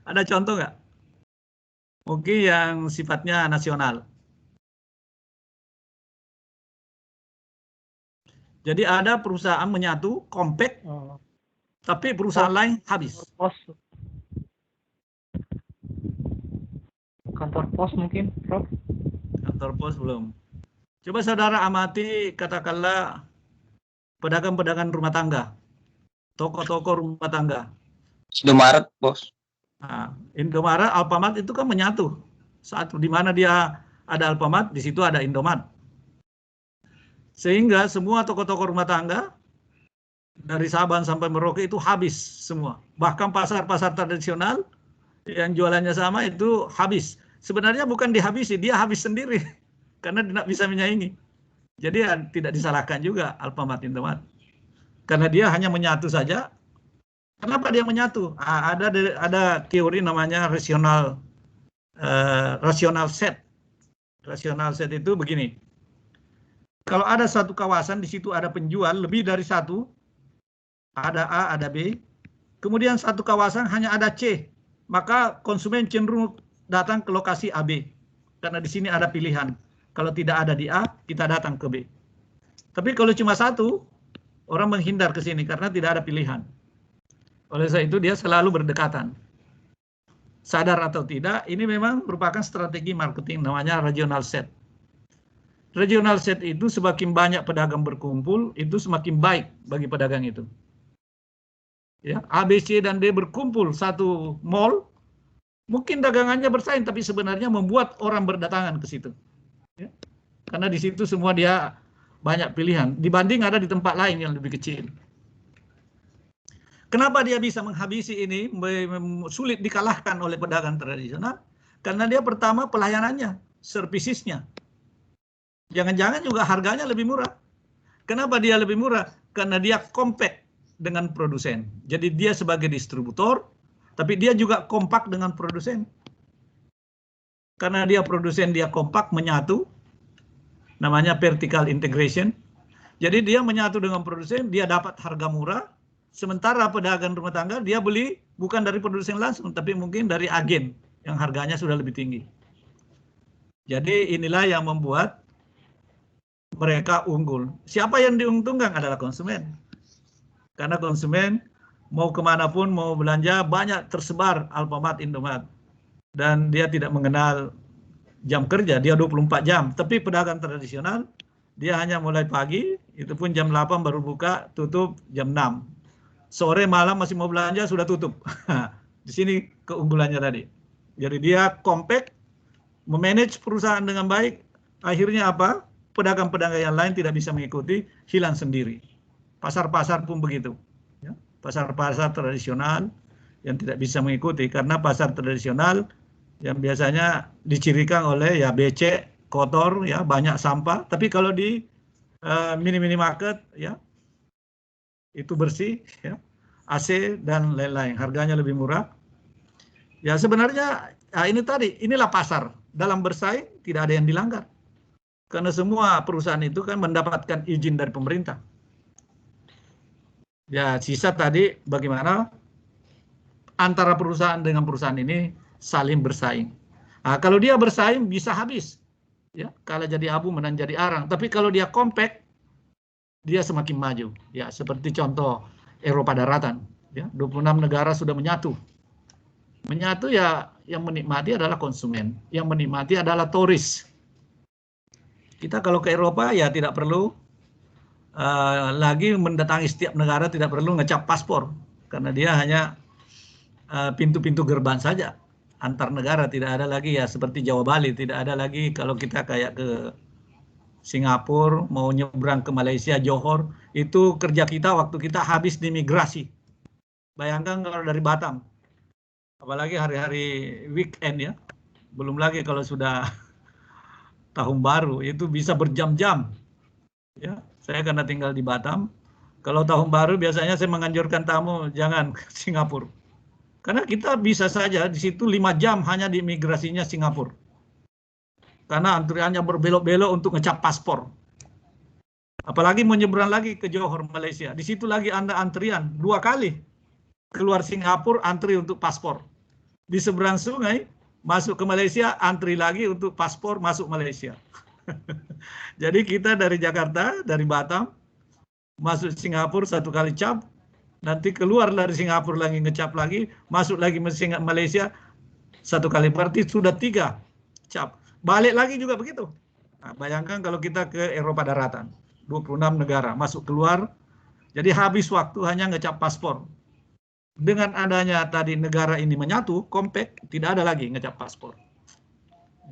Ada contoh nggak? Mungkin yang sifatnya nasional. Jadi ada perusahaan menyatu, compact, tapi perusahaan lain habis. Pos. Kantor pos mungkin, Prof. Kantor pos belum. Coba saudara amati katakanlah pedagang-pedagang rumah tangga, toko-toko rumah tangga. Indomaret, Bos. Nah, Indomaret, Alfamart itu kan menyatu. Saat di mana dia ada Alfamart, di situ ada Indomaret. Sehingga semua toko-toko rumah tangga dari Sabang sampai Merauke itu habis semua. Bahkan pasar-pasar tradisional yang jualannya sama itu habis. Sebenarnya bukan dihabisi, dia habis sendiri karena tidak bisa menyaingi. Jadi tidak disalahkan juga Alfamart Indomaret. Karena dia hanya menyatu saja Kenapa dia menyatu? Ada teori namanya rational set. Rational set itu begini. Kalau ada satu kawasan, di situ ada penjual lebih dari satu, ada A, ada B, kemudian satu kawasan hanya ada C, maka konsumen cenderung datang ke lokasi AB. Karena di sini ada pilihan. Kalau tidak ada di A, kita datang ke B. Tapi kalau cuma satu, orang menghindar ke sini karena tidak ada pilihan. Oleh sebab itu dia selalu berdekatan. Sadar atau tidak, ini memang merupakan strategi marketing namanya regional set. Regional set itu semakin banyak pedagang berkumpul, itu semakin baik bagi pedagang itu. Ya, A, B, C, dan D berkumpul satu mall, mungkin dagangannya bersaing, tapi sebenarnya membuat orang berdatangan ke situ. Ya. Karena di situ semua dia banyak pilihan, dibanding ada di tempat lain yang lebih kecil. Kenapa dia bisa menghabisi ini, sulit dikalahkan oleh pedagang tradisional? Karena dia pertama pelayanannya, servisisnya. Jangan-jangan juga harganya lebih murah. Kenapa dia lebih murah? Karena dia compact dengan produsen. Jadi dia sebagai distributor, tapi dia juga kompak dengan produsen. Karena dia produsen, dia kompak, menyatu. Namanya vertical integration. Jadi dia menyatu dengan produsen, dia dapat harga murah. Sementara pedagang rumah tangga, dia beli bukan dari produsen langsung, tapi mungkin dari agen yang harganya sudah lebih tinggi. Jadi inilah yang membuat mereka unggul. Siapa yang diuntungkan adalah konsumen. Karena konsumen mau kemanapun, mau belanja, banyak tersebar Alfamart, Indomart. Dan dia tidak mengenal jam kerja, dia 24 jam. Tapi pedagang tradisional, dia hanya mulai pagi, itu pun jam 8 baru buka, tutup jam 6. Sore malam masih mau belanja, sudah tutup. Di sini keunggulannya tadi. Jadi dia compact, memanage perusahaan dengan baik, akhirnya apa? Pedagang-pedagang yang lain tidak bisa mengikuti, hilang sendiri. Pasar-pasar pun begitu. Ya. Pasar-pasar tradisional yang tidak bisa mengikuti, karena pasar tradisional yang biasanya dicirikan oleh ya becek, kotor, ya banyak sampah. Tapi kalau di mini-mini market, ya itu bersih, ya, AC dan lain-lain, harganya lebih murah. Ya sebenarnya ini tadi, inilah pasar. Dalam bersaing tidak ada yang dilanggar. Karena semua perusahaan itu kan mendapatkan izin dari pemerintah. Ya sisa tadi bagaimana antara perusahaan dengan perusahaan ini saling bersaing. Nah, kalau dia bersaing bisa habis. Ya, kalau jadi abu menang jadi arang. Tapi kalau dia compact, dia semakin maju. Ya, seperti contoh Eropa daratan. Ya, 26 negara sudah menyatu. Menyatu ya yang menikmati adalah konsumen. Yang menikmati adalah turis. Kita kalau ke Eropa ya tidak perlu lagi mendatangi setiap negara, tidak perlu ngecap paspor. Karena dia hanya pintu-pintu gerbang saja. Antar negara tidak ada lagi ya seperti Jawa Bali. Tidak ada lagi kalau kita kayak ke Singapura, mau nyebrang ke Malaysia, Johor, itu kerja kita waktu kita habis di migrasi. Bayangkan kalau dari Batam, apalagi hari-hari weekend ya, belum lagi kalau sudah tahun baru, itu bisa berjam-jam. Ya, saya karena tinggal di Batam, kalau tahun baru biasanya saya menganjurkan tamu jangan ke Singapura. Karena kita bisa saja di situ 5 jam hanya di imigrasinya Singapura. Karena antriannya berbelok-belok untuk ngecap paspor. Apalagi menyeberang lagi ke Johor, Malaysia. Di situ lagi Anda antrian 2 kali. Keluar Singapura, antri untuk paspor. Di seberang sungai, masuk ke Malaysia, antri lagi untuk paspor masuk Malaysia. Jadi kita dari Jakarta, dari Batam, masuk Singapura 1 kali cap, nanti keluar dari Singapura lagi ngecap lagi, masuk lagi Malaysia 1 kali, berarti sudah 3 cap. Balik lagi juga begitu. Nah, bayangkan kalau kita ke Eropa daratan, 26 negara, masuk keluar, jadi habis waktu hanya ngecap paspor. Dengan adanya tadi negara ini menyatu, compact, tidak ada lagi ngecap paspor.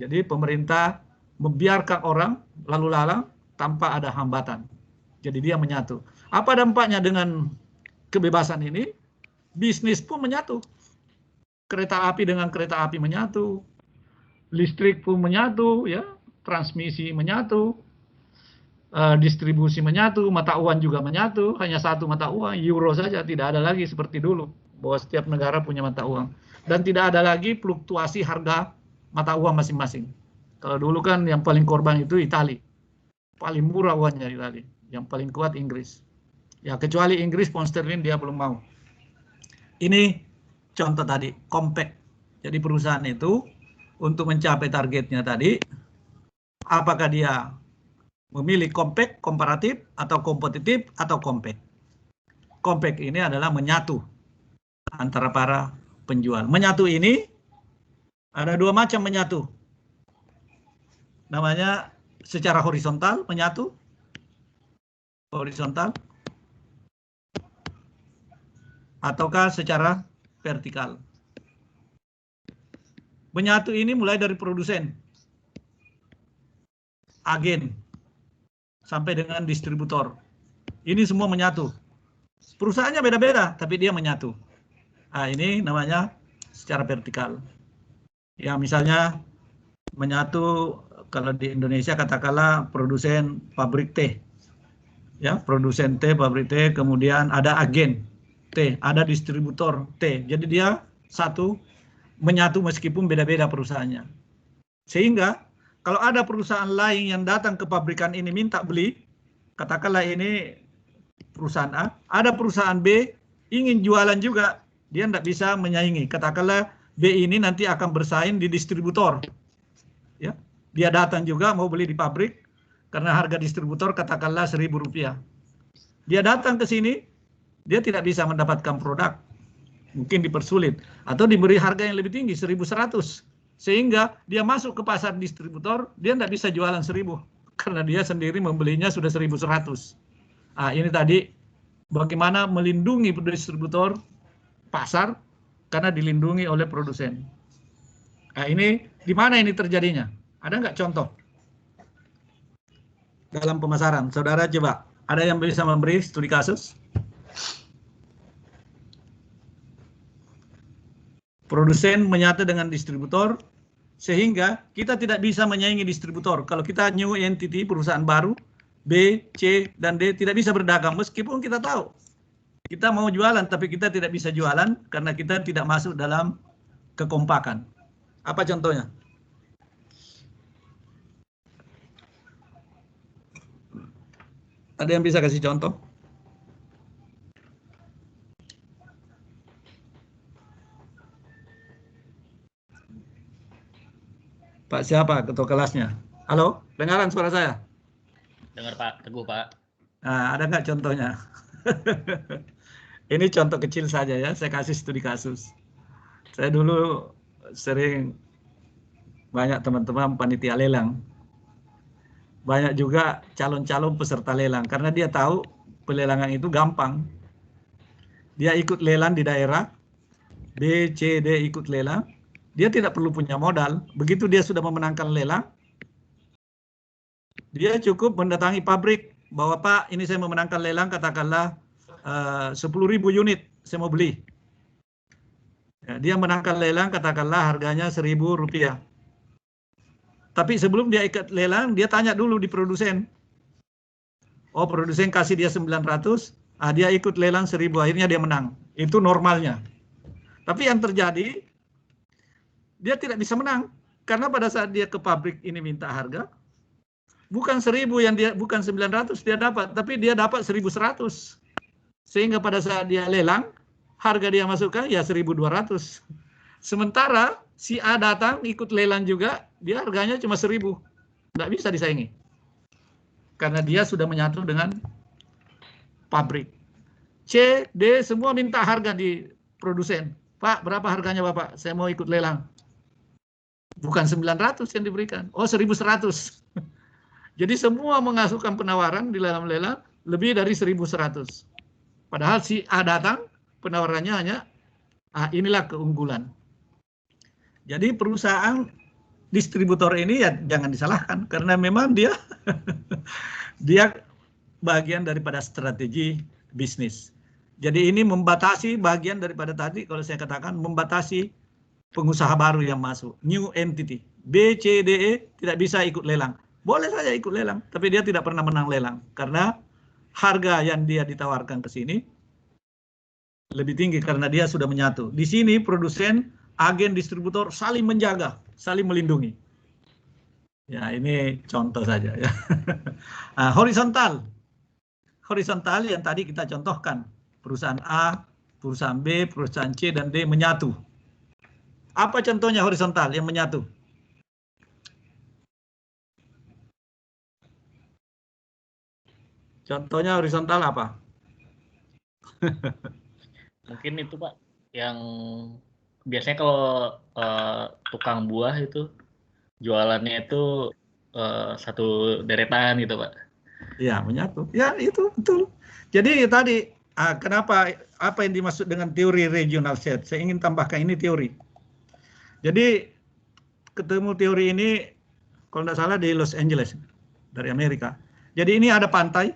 Jadi pemerintah membiarkan orang lalu lalang tanpa ada hambatan. Jadi dia menyatu. Apa dampaknya dengan kebebasan ini? Bisnis pun menyatu. Kereta api dengan kereta api menyatu. Listrik pun menyatu, ya, transmisi menyatu. distribusi menyatu, mata uang juga menyatu, hanya satu mata uang, euro saja, tidak ada lagi seperti dulu bahwa setiap negara punya mata uang, dan tidak ada lagi fluktuasi harga mata uang masing-masing. Kalau dulu kan yang paling korban itu Italia, paling murah uangnya Italia, yang paling kuat Inggris. Ya kecuali Inggris, pound sterling dia belum mau. Ini contoh tadi, compact. Jadi perusahaan itu untuk mencapai targetnya tadi, apakah dia memilih compact, komparatif, atau kompetitif, atau compact. Compact ini adalah menyatu antara para penjual. Menyatu ini ada dua macam menyatu. Namanya secara horizontal menyatu, horizontal, ataukah secara vertikal. Menyatu ini mulai dari produsen, agen, sampai dengan distributor. Ini semua menyatu. Perusahaannya beda-beda, tapi dia menyatu. Nah, ini namanya secara vertikal. Ya, misalnya menyatu kalau di Indonesia katakanlah produsen pabrik teh. Ya, produsen teh, pabrik teh, kemudian ada agen teh, ada distributor teh. Jadi dia satu menyatu meskipun beda-beda perusahaannya. Sehingga kalau ada perusahaan lain yang datang ke pabrikan ini minta beli, katakanlah ini perusahaan A, ada perusahaan B ingin jualan juga, dia tidak bisa menyaingi. Katakanlah B ini nanti akan bersaing di distributor. Ya, dia datang juga mau beli di pabrik, karena harga distributor katakanlah Rp1.000. Dia datang ke sini, dia tidak bisa mendapatkan produk. Mungkin dipersulit, atau diberi harga yang lebih tinggi, 1.100. Sehingga dia masuk ke pasar distributor, dia tidak bisa jualan 1.000 karena dia sendiri membelinya sudah 1.100. Nah, ini tadi bagaimana melindungi distributor pasar karena dilindungi oleh produsen. Nah, ini di mana ini terjadinya? Ada nggak contoh dalam pemasaran? Saudara coba, ada yang bisa memberi studi kasus? Produsen menyatu dengan distributor, sehingga kita tidak bisa menyaingi distributor. Kalau kita new entity, perusahaan baru, B, C, dan D tidak bisa berdagang, meskipun kita tahu kita mau jualan, tapi kita tidak bisa jualan karena kita tidak masuk dalam kekompakan. Apa contohnya? Ada yang bisa kasih contoh? Pak siapa ketua kelasnya? Halo, dengaran suara saya? Dengar Pak, Teguh Pak. Nah, ada nggak contohnya? Ini contoh kecil saja ya, saya kasih studi kasus. Saya dulu sering banyak teman-teman panitia lelang. Banyak juga calon-calon peserta lelang, karena dia tahu pelelangan itu gampang. Dia ikut lelang di daerah, B, C, D ikut lelang. Dia tidak perlu punya modal. Begitu dia sudah memenangkan lelang, dia cukup mendatangi pabrik bahwa Pak, ini saya memenangkan lelang, katakanlah 10.000 unit saya mau beli. Ya, dia menangkan lelang, katakanlah harganya Rp1.000. Tapi sebelum dia ikut lelang, dia tanya dulu di produsen. Oh, produsen kasih dia 900, dia ikut lelang 1.000, akhirnya dia menang. Itu normalnya. Tapi yang terjadi, dia tidak bisa menang karena pada saat dia ke pabrik ini minta harga, bukan 1.000 yang dia, bukan 900 dia dapat, tapi dia dapat 1.100. Sehingga pada saat dia lelang, harga dia masukkan ya 1.200. Sementara si A datang ikut lelang juga, dia harganya cuma 1.000. Tidak bisa disaingi. Karena dia sudah menyatu dengan pabrik. C, D semua minta harga di produsen. Pak, berapa harganya Bapak? Saya mau ikut lelang. Bukan 900 yang diberikan. Oh, 1.100. Jadi semua mengasukkan penawaran di dalam lelang lebih dari 1.100. Padahal si A datang, penawarannya hanya, inilah keunggulan. Jadi perusahaan distributor ini ya jangan disalahkan, karena memang dia dia bagian daripada strategi bisnis. Jadi ini membatasi bagian daripada tadi, kalau saya katakan membatasi pengusaha baru yang masuk, new entity. B, C, D, E tidak bisa ikut lelang. boleh saja ikut lelang, tapi dia tidak pernah menang lelang karena harga yang dia ditawarkan ke sini lebih tinggi karena dia sudah menyatu. Di sini produsen, agen, distributor saling menjaga, saling melindungi. Ya, ini contoh saja ya. Nah, horizontal yang tadi kita contohkan, perusahaan A, perusahaan B, perusahaan C dan D menyatu. Apa contohnya horizontal yang menyatu? Contohnya horizontal apa? Mungkin itu Pak, yang biasanya kalau tukang buah itu jualannya itu satu deretan gitu Pak. Ya, menyatu. Ya, itu betul. Jadi tadi, kenapa, apa yang dimaksud dengan teori regional set? Saya ingin tambahkan ini teori. Jadi, ketemu teori ini, kalau tidak salah di Los Angeles, dari Amerika. Jadi ini ada pantai,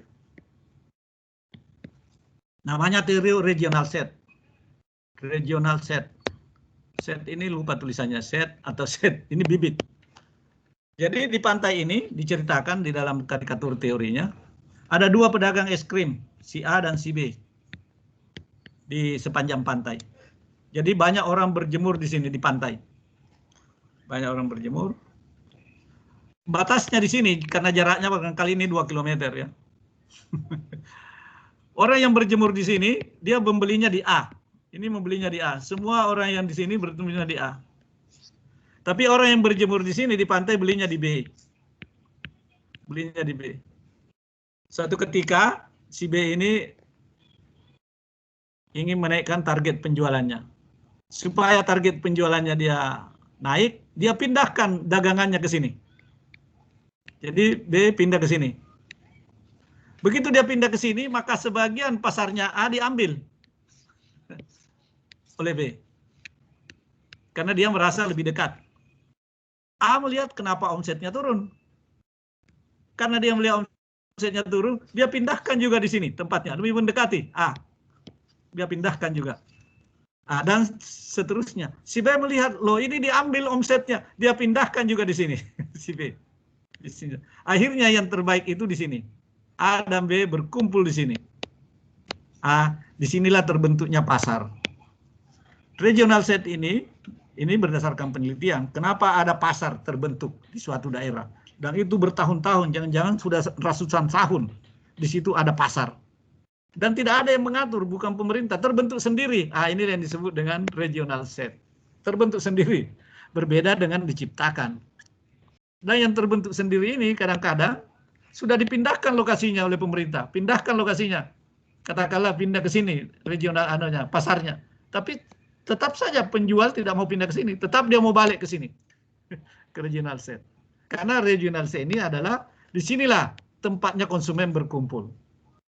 namanya teori regional set. Regional set. Set ini lupa tulisannya, set atau set, ini bibit. Jadi di pantai ini diceritakan di dalam karikatur teorinya, ada dua pedagang es krim, si A dan si B, di sepanjang pantai. Jadi banyak orang berjemur di sini di pantai. Banyak orang berjemur. Batasnya di sini, karena jaraknya barangkali ini 2 km ya. Orang yang berjemur di sini, dia membelinya di A. Ini membelinya di A. Semua orang yang di sini bertemu di A. Tapi orang yang berjemur di sini di pantai belinya di B. Belinya di B. Suatu ketika si B ini ingin menaikkan target penjualannya. Supaya target penjualannya dia naik, dia pindahkan dagangannya ke sini. Jadi B pindah ke sini. Begitu dia pindah ke sini, maka sebagian pasarnya A diambil oleh B. Karena dia merasa lebih dekat. A melihat kenapa omsetnya turun. Karena dia melihat omsetnya turun, dia pindahkan juga di sini tempatnya, lebih mendekati A. Dia pindahkan juga. Dan seterusnya. Si B melihat, loh ini diambil omsetnya, dia pindahkan juga di sini. Si B. Di sini. Akhirnya yang terbaik itu di sini. A dan B berkumpul di sini. Disinilah terbentuknya pasar. Regional set ini berdasarkan penelitian, kenapa ada pasar terbentuk di suatu daerah. Dan itu bertahun-tahun, jangan-jangan sudah ratusan tahun. Di situ ada pasar. Dan tidak ada yang mengatur, bukan pemerintah, terbentuk sendiri. Ini yang disebut dengan regional set. Terbentuk sendiri, berbeda dengan diciptakan. Dan yang terbentuk sendiri ini kadang-kadang sudah dipindahkan lokasinya oleh pemerintah. Pindahkan lokasinya. Katakanlah pindah ke sini, regional pasarnya. Tapi tetap saja penjual tidak mau pindah ke sini. Tetap dia mau balik ke sini. Ke regional set. Karena regional set ini adalah, disinilah tempatnya konsumen berkumpul.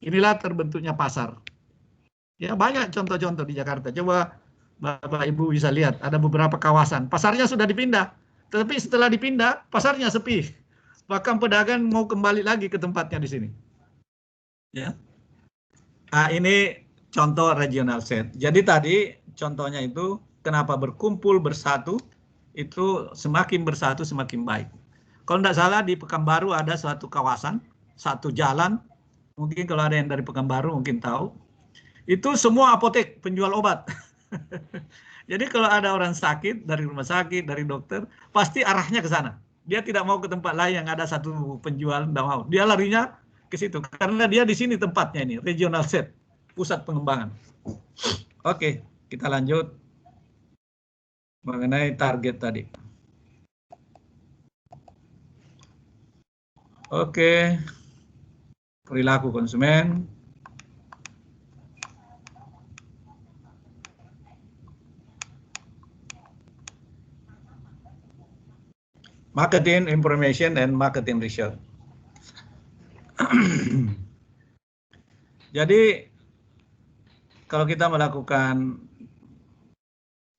Inilah terbentuknya pasar. Ya, banyak contoh-contoh di Jakarta. Coba Bapak Ibu bisa lihat, ada beberapa kawasan. Pasarnya sudah dipindah. Tetapi setelah dipindah, pasarnya sepi. Bahkan pedagang mau kembali lagi ke tempatnya di sini. Ya. Ini contoh regional set. Jadi tadi contohnya itu kenapa berkumpul bersatu, itu semakin bersatu semakin baik. Kalau tidak salah di Pekanbaru ada suatu kawasan, satu jalan, mungkin kalau ada yang dari Pekanbaru mungkin tahu, itu semua apotek penjual obat. Jadi kalau ada orang sakit, dari rumah sakit, dari dokter, pasti arahnya ke sana. Dia tidak mau ke tempat lain yang ada satu penjual, tidak mau. Dia larinya ke situ, karena dia di sini tempatnya ini, regional set, pusat pengembangan. Oke, kita lanjut mengenai target tadi. Oke, perilaku konsumen. Marketing information and marketing research. Jadi, kalau kita melakukan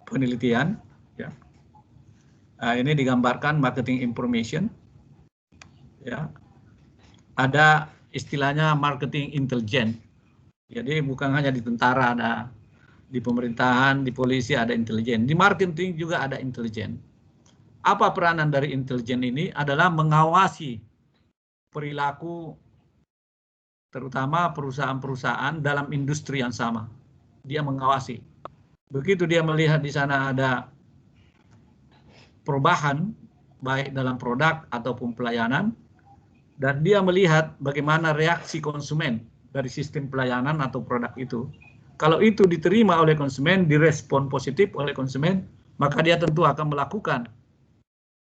penelitian, ya, ini digambarkan marketing information, ya, ada istilahnya marketing intelligence. Jadi bukan hanya di tentara, ada di pemerintahan, di polisi ada intelijen, di marketing juga ada intelijen. Apa peranan dari intelijen ini? Adalah mengawasi perilaku terutama perusahaan-perusahaan dalam industri yang sama. Dia mengawasi. Begitu dia melihat di sana ada perubahan, baik dalam produk ataupun pelayanan, dan dia melihat bagaimana reaksi konsumen dari sistem pelayanan atau produk itu. Kalau itu diterima oleh konsumen, direspon positif oleh konsumen, maka dia tentu akan melakukan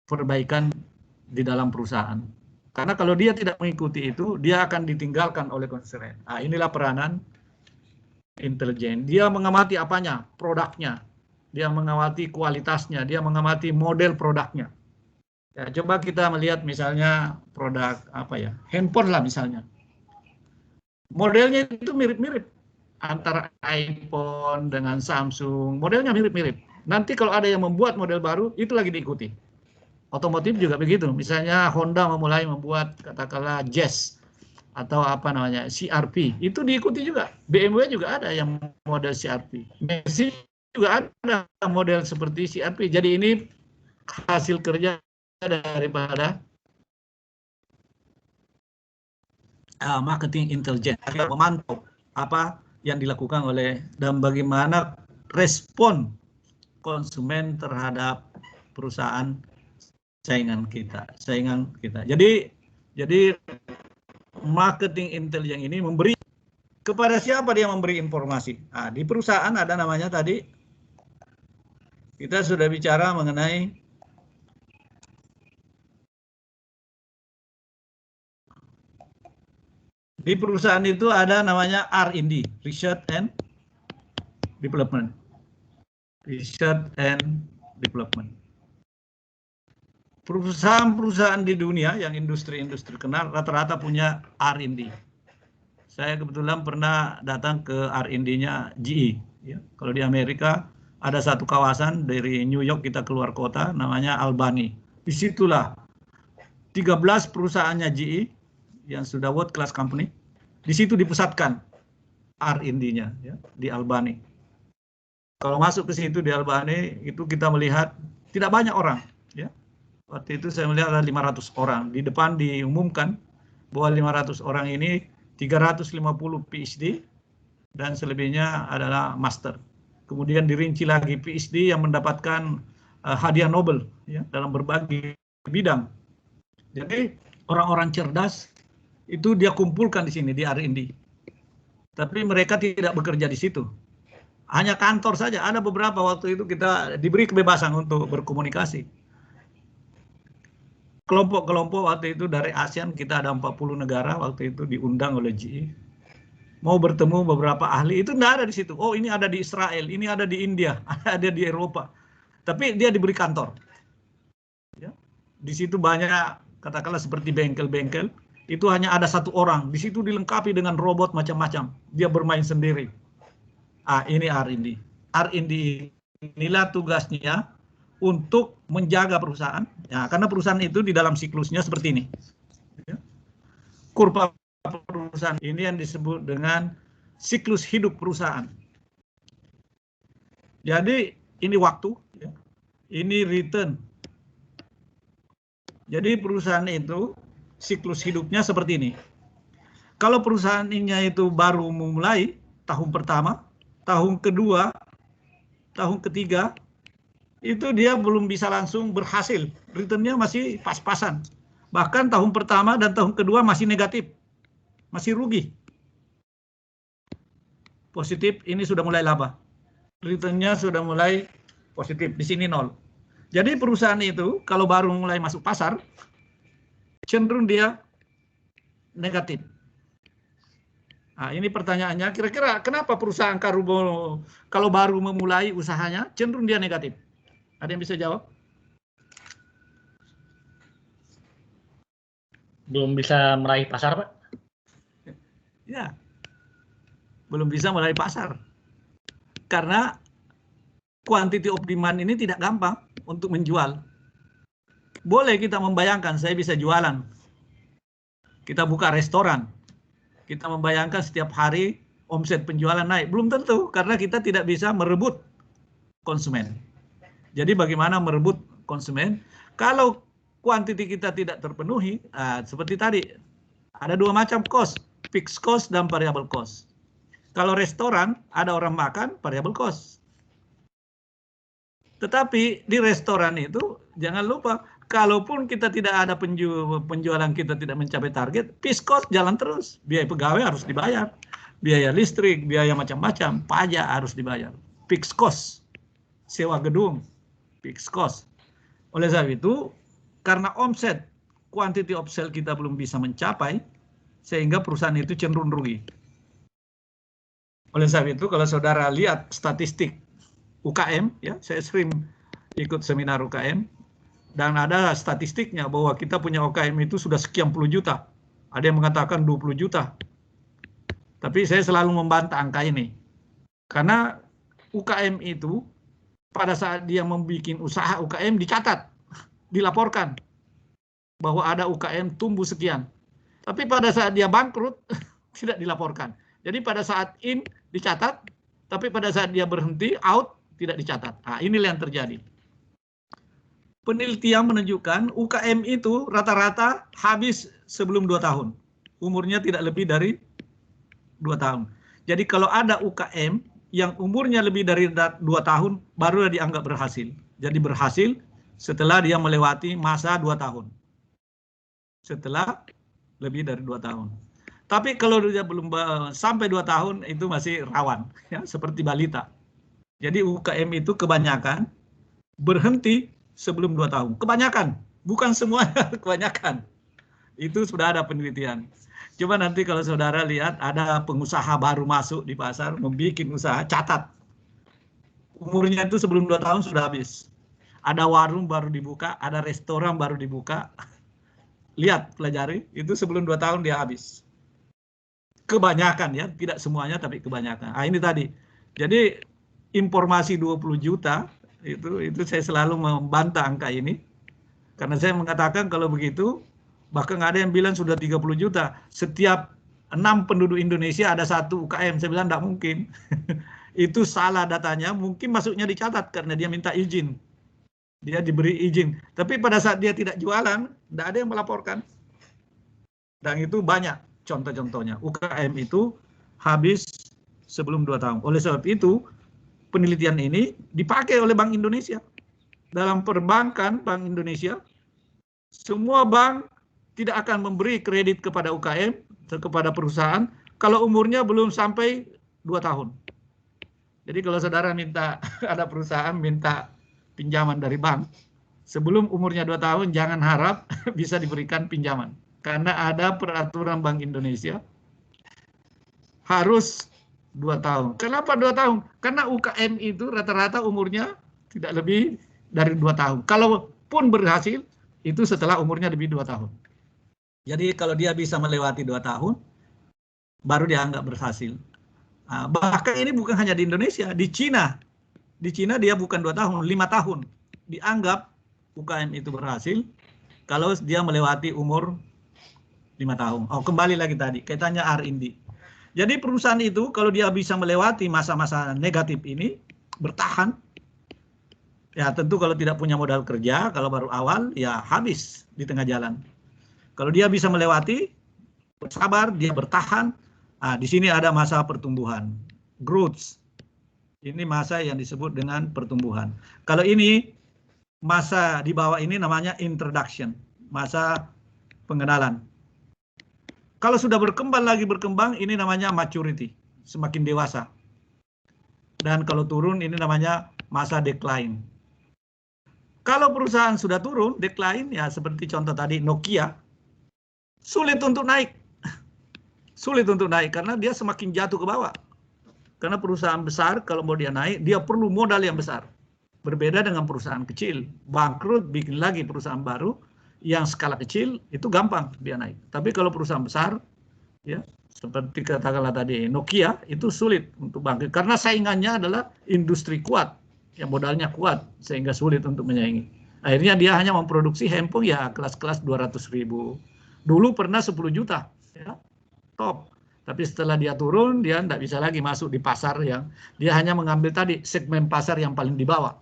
perbaikan di dalam perusahaan. Karena kalau dia tidak mengikuti itu, dia akan ditinggalkan oleh konsumen. Nah, inilah peranan intelijen. Dia mengamati apanya? Produknya. Dia mengamati kualitasnya, dia mengamati model produknya. Ya, coba kita melihat misalnya produk apa ya? Handphone lah misalnya. Modelnya itu mirip-mirip antara iPhone dengan Samsung. Modelnya mirip-mirip. Nanti kalau ada yang membuat model baru, itu lagi diikuti. Otomotif juga begitu. Misalnya Honda memulai membuat katakanlah Jazz atau apa namanya CR-V, itu diikuti juga. BMW juga ada yang model CR-V. Mercedes juga ada model seperti CR-V. Jadi ini hasil kerja daripada marketing intelijen, memantau apa yang dilakukan oleh dan bagaimana respon konsumen terhadap perusahaan saingan kita. Jadi marketing intelijen ini memberi kepada siapa dia memberi informasi. Nah, di perusahaan ada namanya tadi kita sudah bicara mengenai di perusahaan itu ada namanya R&D, Research and Development. Research and Development. Perusahaan-perusahaan di dunia yang industri-industri kenal rata-rata punya R&D. Saya kebetulan pernah datang ke R&D-nya GE. Ya. Kalau di Amerika ada satu kawasan dari New York kita keluar kota namanya Albany. Disitulah 13 perusahaannya GE yang sudah world class company. Di situ dipusatkan R&D-nya ya, di Albany. Kalau masuk ke situ di Albany itu kita melihat tidak banyak orang. Ya. Waktu itu saya melihat ada 500 orang. Di depan diumumkan bahwa 500 orang ini 350 PhD dan selebihnya adalah master. Kemudian dirinci lagi PhD yang mendapatkan hadiah Nobel ya, dalam berbagai bidang. Jadi orang-orang cerdas itu dia kumpulkan di sini di R&D. Tapi mereka tidak bekerja di situ. Hanya kantor saja. Ada beberapa waktu itu kita diberi kebebasan untuk berkomunikasi. Kelompok-kelompok waktu itu dari ASEAN kita ada 40 negara waktu itu diundang oleh GE. Mau bertemu beberapa ahli itu tidak ada di situ. Oh ini ada di Israel, ini ada di India, ada di Eropa. Tapi dia diberi kantor. Ya. Di situ banyak katakanlah seperti bengkel-bengkel. Itu hanya ada satu orang. Di situ dilengkapi dengan robot macam-macam. Dia bermain sendiri. Ini R&D. R&D inilah tugasnya untuk menjaga perusahaan. Ya, karena perusahaan itu di dalam siklusnya seperti ini. Ya. Kurva perusahaan ini yang disebut dengan siklus hidup perusahaan. Jadi ini waktu, ya. Ini return. Jadi perusahaan itu siklus hidupnya seperti ini. Kalau perusahaan ini itu baru memulai tahun pertama, tahun kedua, tahun ketiga, itu dia belum bisa langsung berhasil. Returnnya masih pas-pasan. Bahkan tahun pertama dan tahun kedua masih negatif. Masih rugi. Positif ini sudah mulai laba. Returnnya sudah mulai positif. Di sini 0. Jadi perusahaan itu kalau baru mulai masuk pasar, cenderung dia negatif. Nah, ini pertanyaannya, kira-kira kenapa perusahaan Karubo kalau baru memulai usahanya cenderung dia negatif? Ada yang bisa jawab? Belum bisa meraih pasar, Pak? Ya, belum bisa meraih pasar. Karena quantity of demand ini tidak gampang untuk menjual. Boleh kita membayangkan saya bisa jualan. Kita buka restoran. Kita membayangkan setiap hari omset penjualan naik. Belum tentu, karena kita tidak bisa merebut konsumen. Jadi bagaimana merebut konsumen? Kalau kuantiti kita tidak terpenuhi, seperti tadi, Ada dua macam cost, fixed cost dan variable cost. Kalau restoran, ada orang makan, variable cost. Tetapi di restoran itu, jangan lupa, kalaupun kita tidak ada penjualan kita tidak mencapai target, fixed cost jalan terus. Biaya pegawai harus dibayar. Biaya listrik, biaya macam-macam, pajak harus dibayar. Fixed cost. Sewa gedung, fixed cost. Oleh sebab itu, karena omset, quantity of sale kita belum bisa mencapai, sehingga perusahaan itu cenderung rugi. Oleh sebab itu, kalau saudara lihat statistik UKM, ya, saya sering ikut seminar UKM, dan ada statistiknya bahwa kita punya UKM itu sudah sekian puluh juta. Ada yang mengatakan 20 juta. Tapi saya selalu membantah angka ini. Karena UKM itu, pada saat dia membuat usaha UKM dicatat, dilaporkan bahwa ada UKM tumbuh sekian. Tapi pada saat dia bangkrut, tidak dilaporkan. Jadi pada saat in dicatat, tapi pada saat dia berhenti, out, tidak dicatat. Nah, inilah yang terjadi. Penelitian menunjukkan UKM itu rata-rata habis sebelum 2 tahun. Umurnya tidak lebih dari 2 tahun. Jadi kalau ada UKM yang umurnya lebih dari 2 tahun, baru dianggap berhasil. Jadi berhasil setelah dia melewati masa 2 tahun. Setelah lebih dari 2 tahun. Tapi kalau dia belum sampai 2 tahun, itu masih rawan, ya, seperti balita. Jadi UKM itu kebanyakan berhenti sebelum 2 tahun. Kebanyakan, bukan semuanya, kebanyakan. Itu sudah ada penelitian. Coba nanti kalau saudara lihat ada pengusaha baru masuk di pasar, membuat usaha, catat. Umurnya itu sebelum 2 tahun sudah habis. Ada warung baru dibuka, ada restoran baru dibuka. Lihat, pelajari, itu sebelum 2 tahun dia habis. Kebanyakan, ya, tidak semuanya tapi kebanyakan. Ah, ini tadi. Jadi informasi 20 juta itu saya selalu membantah angka ini. Karena saya mengatakan kalau begitu, bahkan ada yang bilang sudah 30 juta. Setiap 6 penduduk Indonesia ada 1 UKM. Saya bilang tidak mungkin. Itu salah datanya, mungkin masuknya dicatat karena dia minta izin. Dia diberi izin. Tapi pada saat dia tidak jualan, tidak ada yang melaporkan. Dan itu banyak contoh-contohnya. UKM itu habis sebelum 2 tahun. Oleh sebab itu, penelitian ini dipakai oleh Bank Indonesia. Dalam perbankan Bank Indonesia, semua bank tidak akan memberi kredit kepada UKM, kepada perusahaan, kalau umurnya belum sampai 2 tahun. Jadi kalau saudara minta, ada perusahaan minta pinjaman dari bank, sebelum umurnya 2 tahun, jangan harap bisa diberikan pinjaman. Karena ada peraturan Bank Indonesia, harus 2 tahun. Kenapa 2 tahun? Karena UKM itu rata-rata umurnya tidak lebih dari 2 tahun. Kalaupun berhasil, itu setelah umurnya lebih 2 tahun. Jadi kalau dia bisa melewati 2 tahun, baru dianggap berhasil. Nah, bahkan ini bukan hanya di Indonesia, di Cina. Di Cina dia bukan 2 tahun, 5 tahun. Dianggap UKM itu berhasil kalau dia melewati umur 5 tahun. Oh, kembali lagi tadi, kaitannya R&D. Jadi perusahaan itu kalau dia bisa melewati masa-masa negatif ini, bertahan, ya tentu kalau tidak punya modal kerja, kalau baru awal, ya habis di tengah jalan. Kalau dia bisa melewati, bersabar, dia bertahan, nah, di sini ada masa pertumbuhan, growth. Ini masa yang disebut dengan pertumbuhan. Kalau ini, masa di bawah ini namanya introduction, masa pengenalan. Kalau sudah berkembang lagi berkembang, ini namanya maturity, semakin dewasa. Dan kalau turun, ini namanya masa decline. Kalau perusahaan sudah turun, decline, ya seperti contoh tadi Nokia, sulit untuk naik. Sulit untuk naik, karena dia semakin jatuh ke bawah. Karena perusahaan besar, kalau mau dia naik, dia perlu modal yang besar. Berbeda dengan perusahaan kecil. Bangkrut, bikin lagi perusahaan baru, yang skala kecil itu gampang dia naik. Tapi kalau perusahaan besar, ya seperti katakanlah tadi Nokia, itu sulit untuk bangkit karena saingannya adalah industri kuat, yang modalnya kuat sehingga sulit untuk menyaingi. Akhirnya dia hanya memproduksi handphone ya kelas-kelas 200.000. Dulu pernah 10 juta, ya, top. Tapi setelah dia turun, dia tidak bisa lagi masuk di pasar yang dia hanya mengambil tadi segmen pasar yang paling di bawah.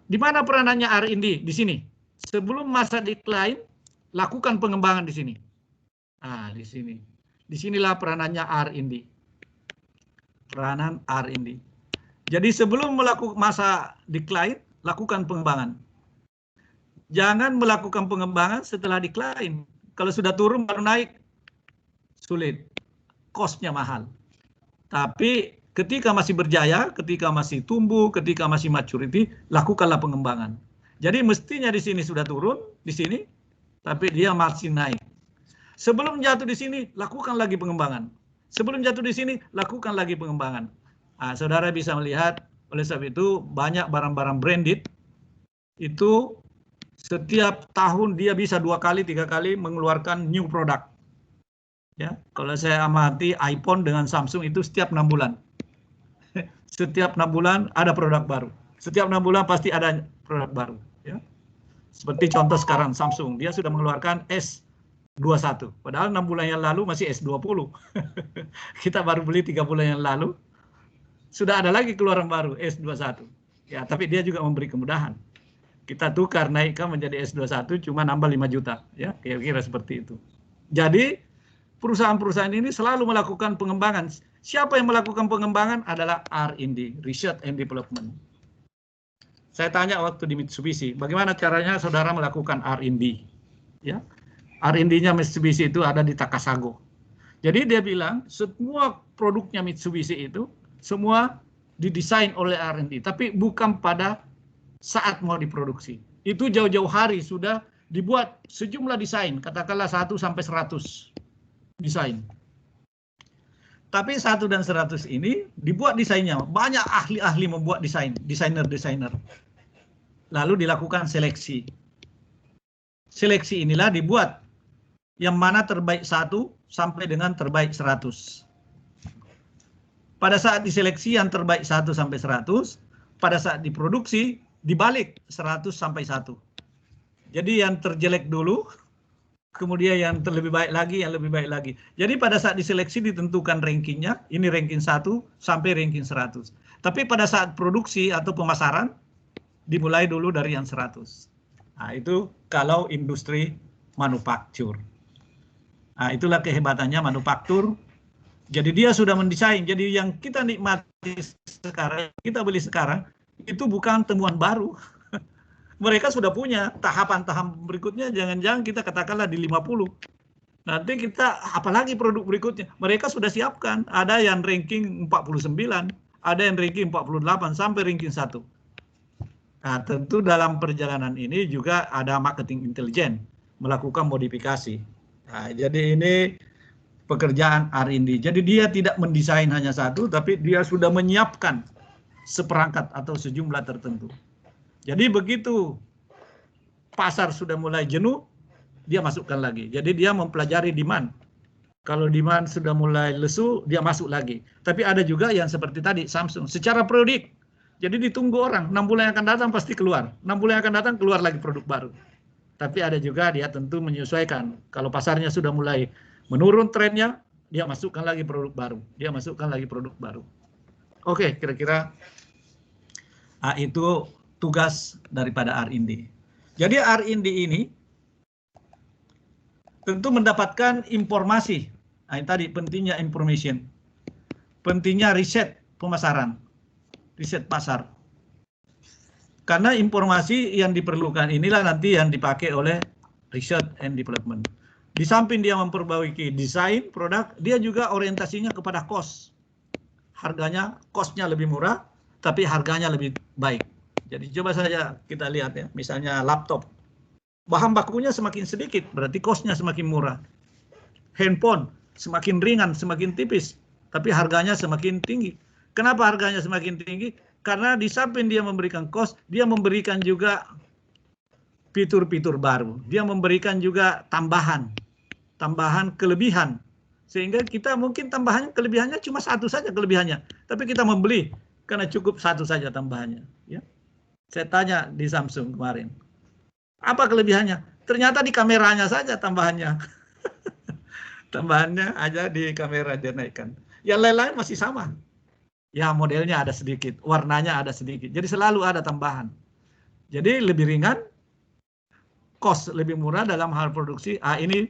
Di mana peranannya R&D di sini? Sebelum masa decline, lakukan pengembangan di sini. Nah, di sini. Disinilah peranannya R&D. Peranan R&D. Jadi sebelum melakukan masa decline, lakukan pengembangan. Jangan melakukan pengembangan setelah decline. Kalau sudah turun baru naik, sulit. Cost-nya mahal. Tapi ketika masih berjaya, ketika masih tumbuh, ketika masih maturity, lakukanlah pengembangan. Jadi mestinya di sini sudah turun, di sini, tapi dia masih naik. Sebelum jatuh di sini, lakukan lagi pengembangan. Sebelum jatuh di sini, lakukan lagi pengembangan. Nah, saudara bisa melihat, oleh sebab itu banyak barang-barang branded itu setiap tahun dia bisa 2 kali, 3 kali mengeluarkan new product. Ya, kalau saya amati iPhone dengan Samsung itu setiap 6 bulan. Setiap 6 bulan ada produk baru. Setiap 6 bulan pasti ada produk baru. Ya. Seperti contoh sekarang Samsung, dia sudah mengeluarkan S21. Padahal 6 bulan yang lalu masih S20. Kita baru beli 3 bulan yang lalu. Sudah ada lagi keluaran baru, S21. Ya, tapi dia juga memberi kemudahan. Kita tukar naikkan menjadi S21 cuma nambah 5 juta. Ya, kira-kira seperti itu. Jadi, perusahaan-perusahaan ini selalu melakukan pengembangan. Siapa yang melakukan pengembangan adalah R&D, Research and Development. Saya tanya waktu di Mitsubishi, bagaimana caranya saudara melakukan R&D? Ya, R&D-nya Mitsubishi itu ada di Takasago. Jadi dia bilang semua produknya Mitsubishi itu semua didesain oleh R&D, tapi bukan pada saat mau diproduksi. Itu jauh-jauh hari sudah dibuat sejumlah desain, katakanlah 1 sampai 100 desain. Tapi 1 dan 100 ini dibuat desainnya, banyak ahli-ahli membuat desain, desainer-desainer. Lalu dilakukan seleksi. Seleksi inilah dibuat yang mana terbaik 1 sampai dengan terbaik 100. Pada saat diseleksi yang terbaik 1 sampai 100, pada saat diproduksi dibalik 100 sampai 1. Jadi yang terjelek dulu, kemudian yang lebih baik lagi, yang lebih baik lagi. Jadi pada saat diseleksi ditentukan rankingnya, ini ranking 1 sampai ranking 100. Tapi pada saat produksi atau pemasaran, dimulai dulu dari yang 100. Nah, itu kalau industri manufaktur. Nah, itulah kehebatannya manufaktur. Jadi dia sudah mendesain. Jadi yang kita nikmati sekarang, kita beli sekarang, itu bukan temuan baru. Mereka sudah punya tahapan-tahapan berikutnya, jangan-jangan kita katakanlah di 50. Nanti kita, apalagi produk berikutnya, mereka sudah siapkan. Ada yang ranking 49, ada yang ranking 48, sampai ranking 1. Nah, tentu dalam perjalanan ini juga ada marketing intelijen, melakukan modifikasi. Nah, jadi ini pekerjaan R&D. Jadi dia tidak mendesain hanya satu, tapi dia sudah menyiapkan seperangkat atau sejumlah tertentu. Jadi begitu pasar sudah mulai jenuh, dia masukkan lagi. Jadi dia mempelajari demand. Kalau demand sudah mulai lesu, dia masuk lagi. Tapi ada juga yang seperti tadi, Samsung, secara periodik. Jadi ditunggu orang, 6 bulan yang akan datang pasti keluar. 6 bulan yang akan datang keluar lagi produk baru. Tapi ada juga dia tentu menyesuaikan. Kalau pasarnya sudah mulai menurun trennya, dia masukkan lagi produk baru. Dia masukkan lagi produk baru. Oke, kira-kira itu tugas daripada R&D. Jadi R&D ini tentu mendapatkan informasi. Nah, tadi pentingnya information. Pentingnya riset pemasaran. Riset pasar. Karena informasi yang diperlukan inilah nanti yang dipakai oleh Research and Development. Di samping dia memperbaiki desain produk, dia juga orientasinya kepada cost. Harganya, cost-nya lebih murah, tapi harganya lebih baik. Jadi coba saja kita lihat ya, misalnya laptop. Bahan bakunya semakin sedikit, berarti cost-nya semakin murah. Handphone semakin ringan, semakin tipis, tapi harganya semakin tinggi. Kenapa harganya semakin tinggi? Karena di samping dia memberikan cost, dia memberikan juga fitur-fitur baru. Dia memberikan juga tambahan kelebihan. Sehingga kita mungkin tambahan kelebihannya cuma satu saja kelebihannya. Tapi kita membeli karena cukup satu saja tambahannya. Ya. Saya tanya di Samsung kemarin, apa kelebihannya? Ternyata di kameranya saja tambahannya. Tambahannya aja di kamera dia naikkan. Yang lain-lain masih sama. Ya modelnya ada sedikit, warnanya ada sedikit. Jadi selalu ada tambahan. Jadi lebih ringan, cost lebih murah dalam hal produksi. Ini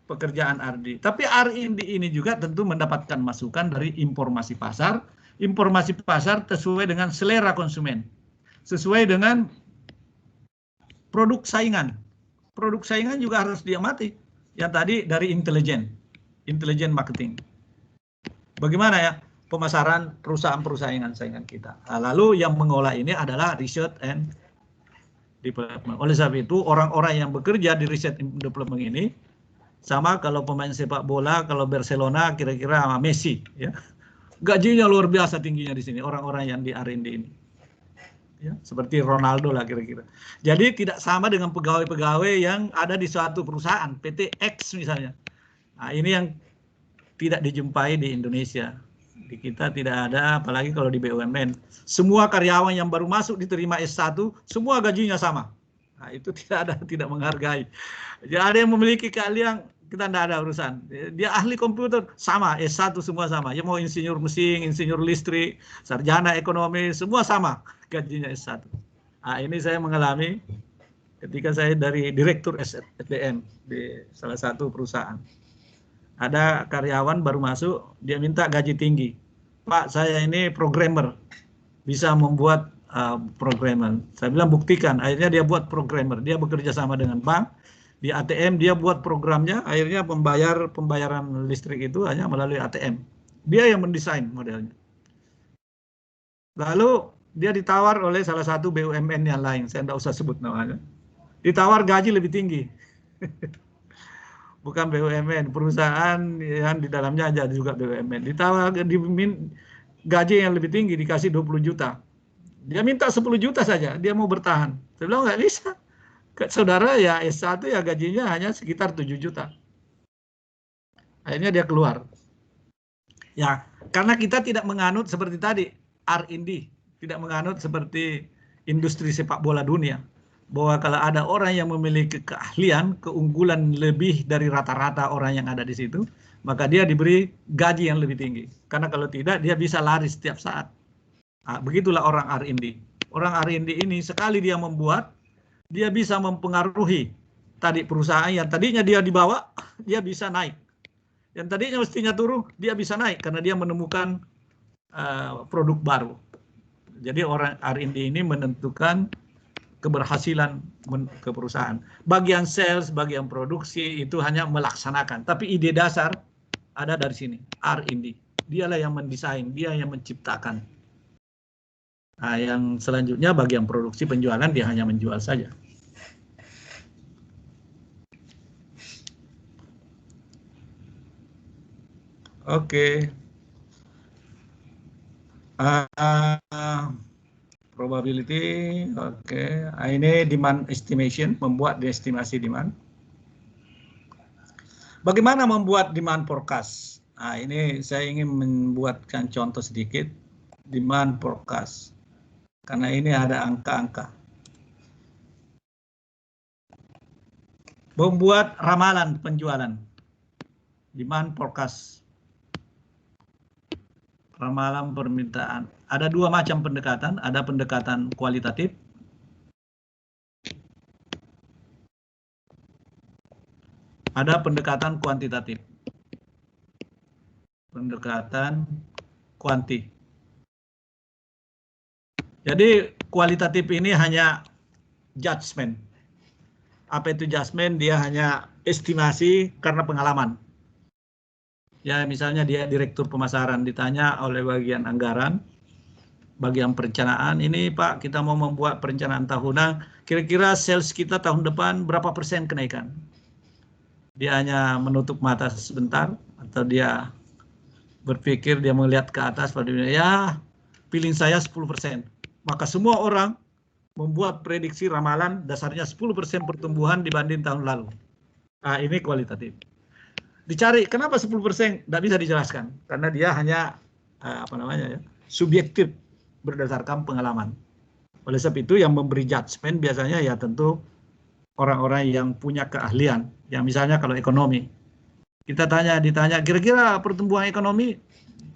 pekerjaan R&D. Tapi R&D ini juga tentu mendapatkan masukan dari informasi pasar. Informasi pasar sesuai dengan selera konsumen. Sesuai dengan produk saingan. Produk saingan juga harus diamati. Yang tadi dari intelijen marketing. Bagaimana ya pemasaran perusahaan-perusahaan saingan kita. Nah, lalu yang mengolah ini adalah research and development. Oleh sebab itu orang-orang yang bekerja di research and development ini sama kalau pemain sepak bola, kalau Barcelona kira-kira Messi, ya. Gajinya luar biasa tingginya di sini orang-orang yang di R&D ini. Ya, seperti Ronaldo lah kira-kira. Jadi tidak sama dengan pegawai-pegawai yang ada di suatu perusahaan, PT X misalnya. Nah, ini yang tidak dijumpai di Indonesia. Di kita tidak ada, apalagi kalau di BUMN. Semua karyawan yang baru masuk diterima S1, semua gajinya sama. Nah, itu tidak menghargai. Jadi ada yang memiliki keahlian, kita tidak ada urusan. Dia ahli komputer, sama, S1 semua sama. Ya mau insinyur mesin, insinyur listrik, sarjana ekonomi, semua sama gajinya S1. Nah, ini saya mengalami ketika saya dari direktur SDM di salah satu perusahaan. Ada karyawan baru masuk, dia minta gaji tinggi. Pak, saya ini programmer, bisa membuat programmer. Saya bilang buktikan, akhirnya dia buat programmer. Dia bekerja sama dengan bank, di ATM dia buat programnya, akhirnya pembayaran listrik itu hanya melalui ATM. Dia yang mendesain modelnya. Lalu dia ditawar oleh salah satu BUMN yang lain, saya tidak usah sebut namanya. Ditawar gaji lebih tinggi. Bukan BUMN, perusahaan yang di dalamnya aja juga BUMN. Ditawar gaji yang lebih tinggi, dikasih 20 juta. Dia minta 10 juta saja, dia mau bertahan. Saya bilang nggak bisa. Saudara ya S1 ya gajinya hanya sekitar 7 juta. Akhirnya dia keluar. Ya, karena kita tidak menganut seperti tadi, R&D. Tidak menganut seperti industri sepak bola dunia. Bahwa kalau ada orang yang memiliki keahlian, keunggulan lebih dari rata-rata orang yang ada di situ, maka dia diberi gaji yang lebih tinggi. Karena kalau tidak, dia bisa lari setiap saat. Nah, begitulah orang R&D. Orang R&D ini sekali dia membuat, dia bisa mempengaruhi tadi perusahaan yang tadinya dia di bawah, dia bisa naik. Yang tadinya mestinya turun, dia bisa naik karena dia menemukan produk baru. Jadi orang R&D ini menentukan keberhasilan ke perusahaan. Bagian sales, bagian produksi itu hanya melaksanakan. Tapi ide dasar ada dari sini, R&D. Dialah yang mendesain, dia yang menciptakan. Nah, yang selanjutnya bagian produksi penjualan dia hanya menjual saja. Oke. Probability, oke. Ini demand estimation, membuat estimasi demand. Bagaimana membuat demand forecast? Nah, ini saya ingin membuatkan contoh sedikit demand forecast. Karena ini ada angka-angka. Membuat ramalan penjualan. Demand forecast. Ramalan permintaan. Ada dua macam pendekatan. Ada pendekatan kualitatif. Ada pendekatan kuantitatif. Pendekatan kuanti. Jadi kualitatif ini hanya judgement. Apa itu judgement? Dia hanya estimasi karena pengalaman. Ya, misalnya dia direktur pemasaran ditanya oleh bagian anggaran, bagian perencanaan, ini Pak kita mau membuat perencanaan tahunan, kira-kira sales kita tahun depan berapa persen kenaikan? Dia hanya menutup mata sebentar atau dia berpikir, dia melihat ke atas pada ya feeling saya 10%. Maka semua orang membuat prediksi ramalan dasarnya 10% pertumbuhan dibanding tahun lalu. Nah, ini kualitatif. Dicari kenapa 10%? Tidak bisa dijelaskan karena dia hanya subjektif berdasarkan pengalaman. Oleh sebab itu yang memberi judgement biasanya ya tentu orang-orang yang punya keahlian. Yang misalnya kalau ekonomi, kita ditanya kira-kira pertumbuhan ekonomi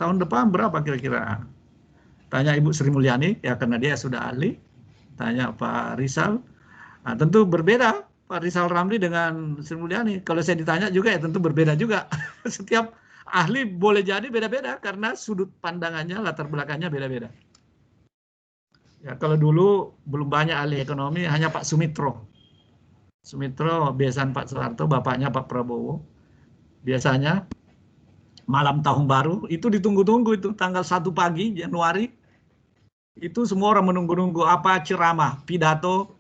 tahun depan berapa kira-kira? Tanya Ibu Sri Mulyani, ya karena dia sudah ahli. Tanya Pak Rizal, nah, tentu berbeda. Pak Rizal Ramli dengan Sri Mulyani. Kalau saya ditanya juga ya tentu berbeda juga. Setiap ahli boleh jadi beda-beda karena sudut pandangannya, latar belakangnya beda-beda. Ya, kalau dulu belum banyak ahli ekonomi, hanya Pak Sumitro. Sumitro besan Pak Soeharto, bapaknya Pak Prabowo. Biasanya malam tahun baru itu ditunggu-tunggu itu tanggal 1 pagi Januari. Itu semua orang menunggu-nunggu apa ceramah, pidato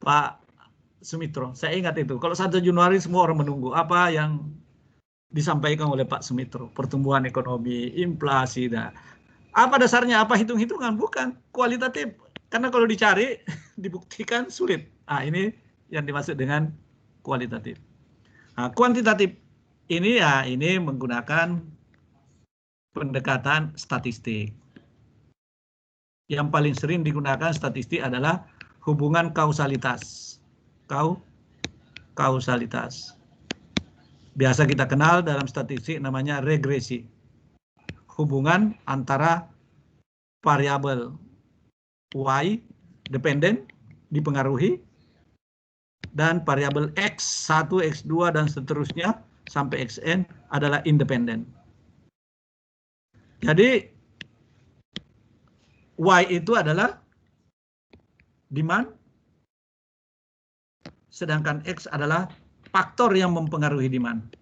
Pak Sumitro. Saya ingat itu. Kalau 1 Januari semua orang menunggu apa yang disampaikan oleh Pak Sumitro. Pertumbuhan ekonomi, inflasi, dan apa dasarnya? Apa hitung-hitungan? Bukan. Kualitatif. Karena kalau dicari, dibuktikan sulit. Nah, ini yang dimaksud dengan kualitatif. Nah, kuantitatif ini ya ini menggunakan pendekatan statistik. Yang paling sering digunakan statistik adalah hubungan kausalitas. Kausalitas. Biasa kita kenal dalam statistik namanya regresi. Hubungan antara variabel Y dependen dipengaruhi dan variabel X1, X2 dan seterusnya sampai Xn adalah independen. Jadi Y itu adalah demand, sedangkan X adalah faktor yang mempengaruhi demand.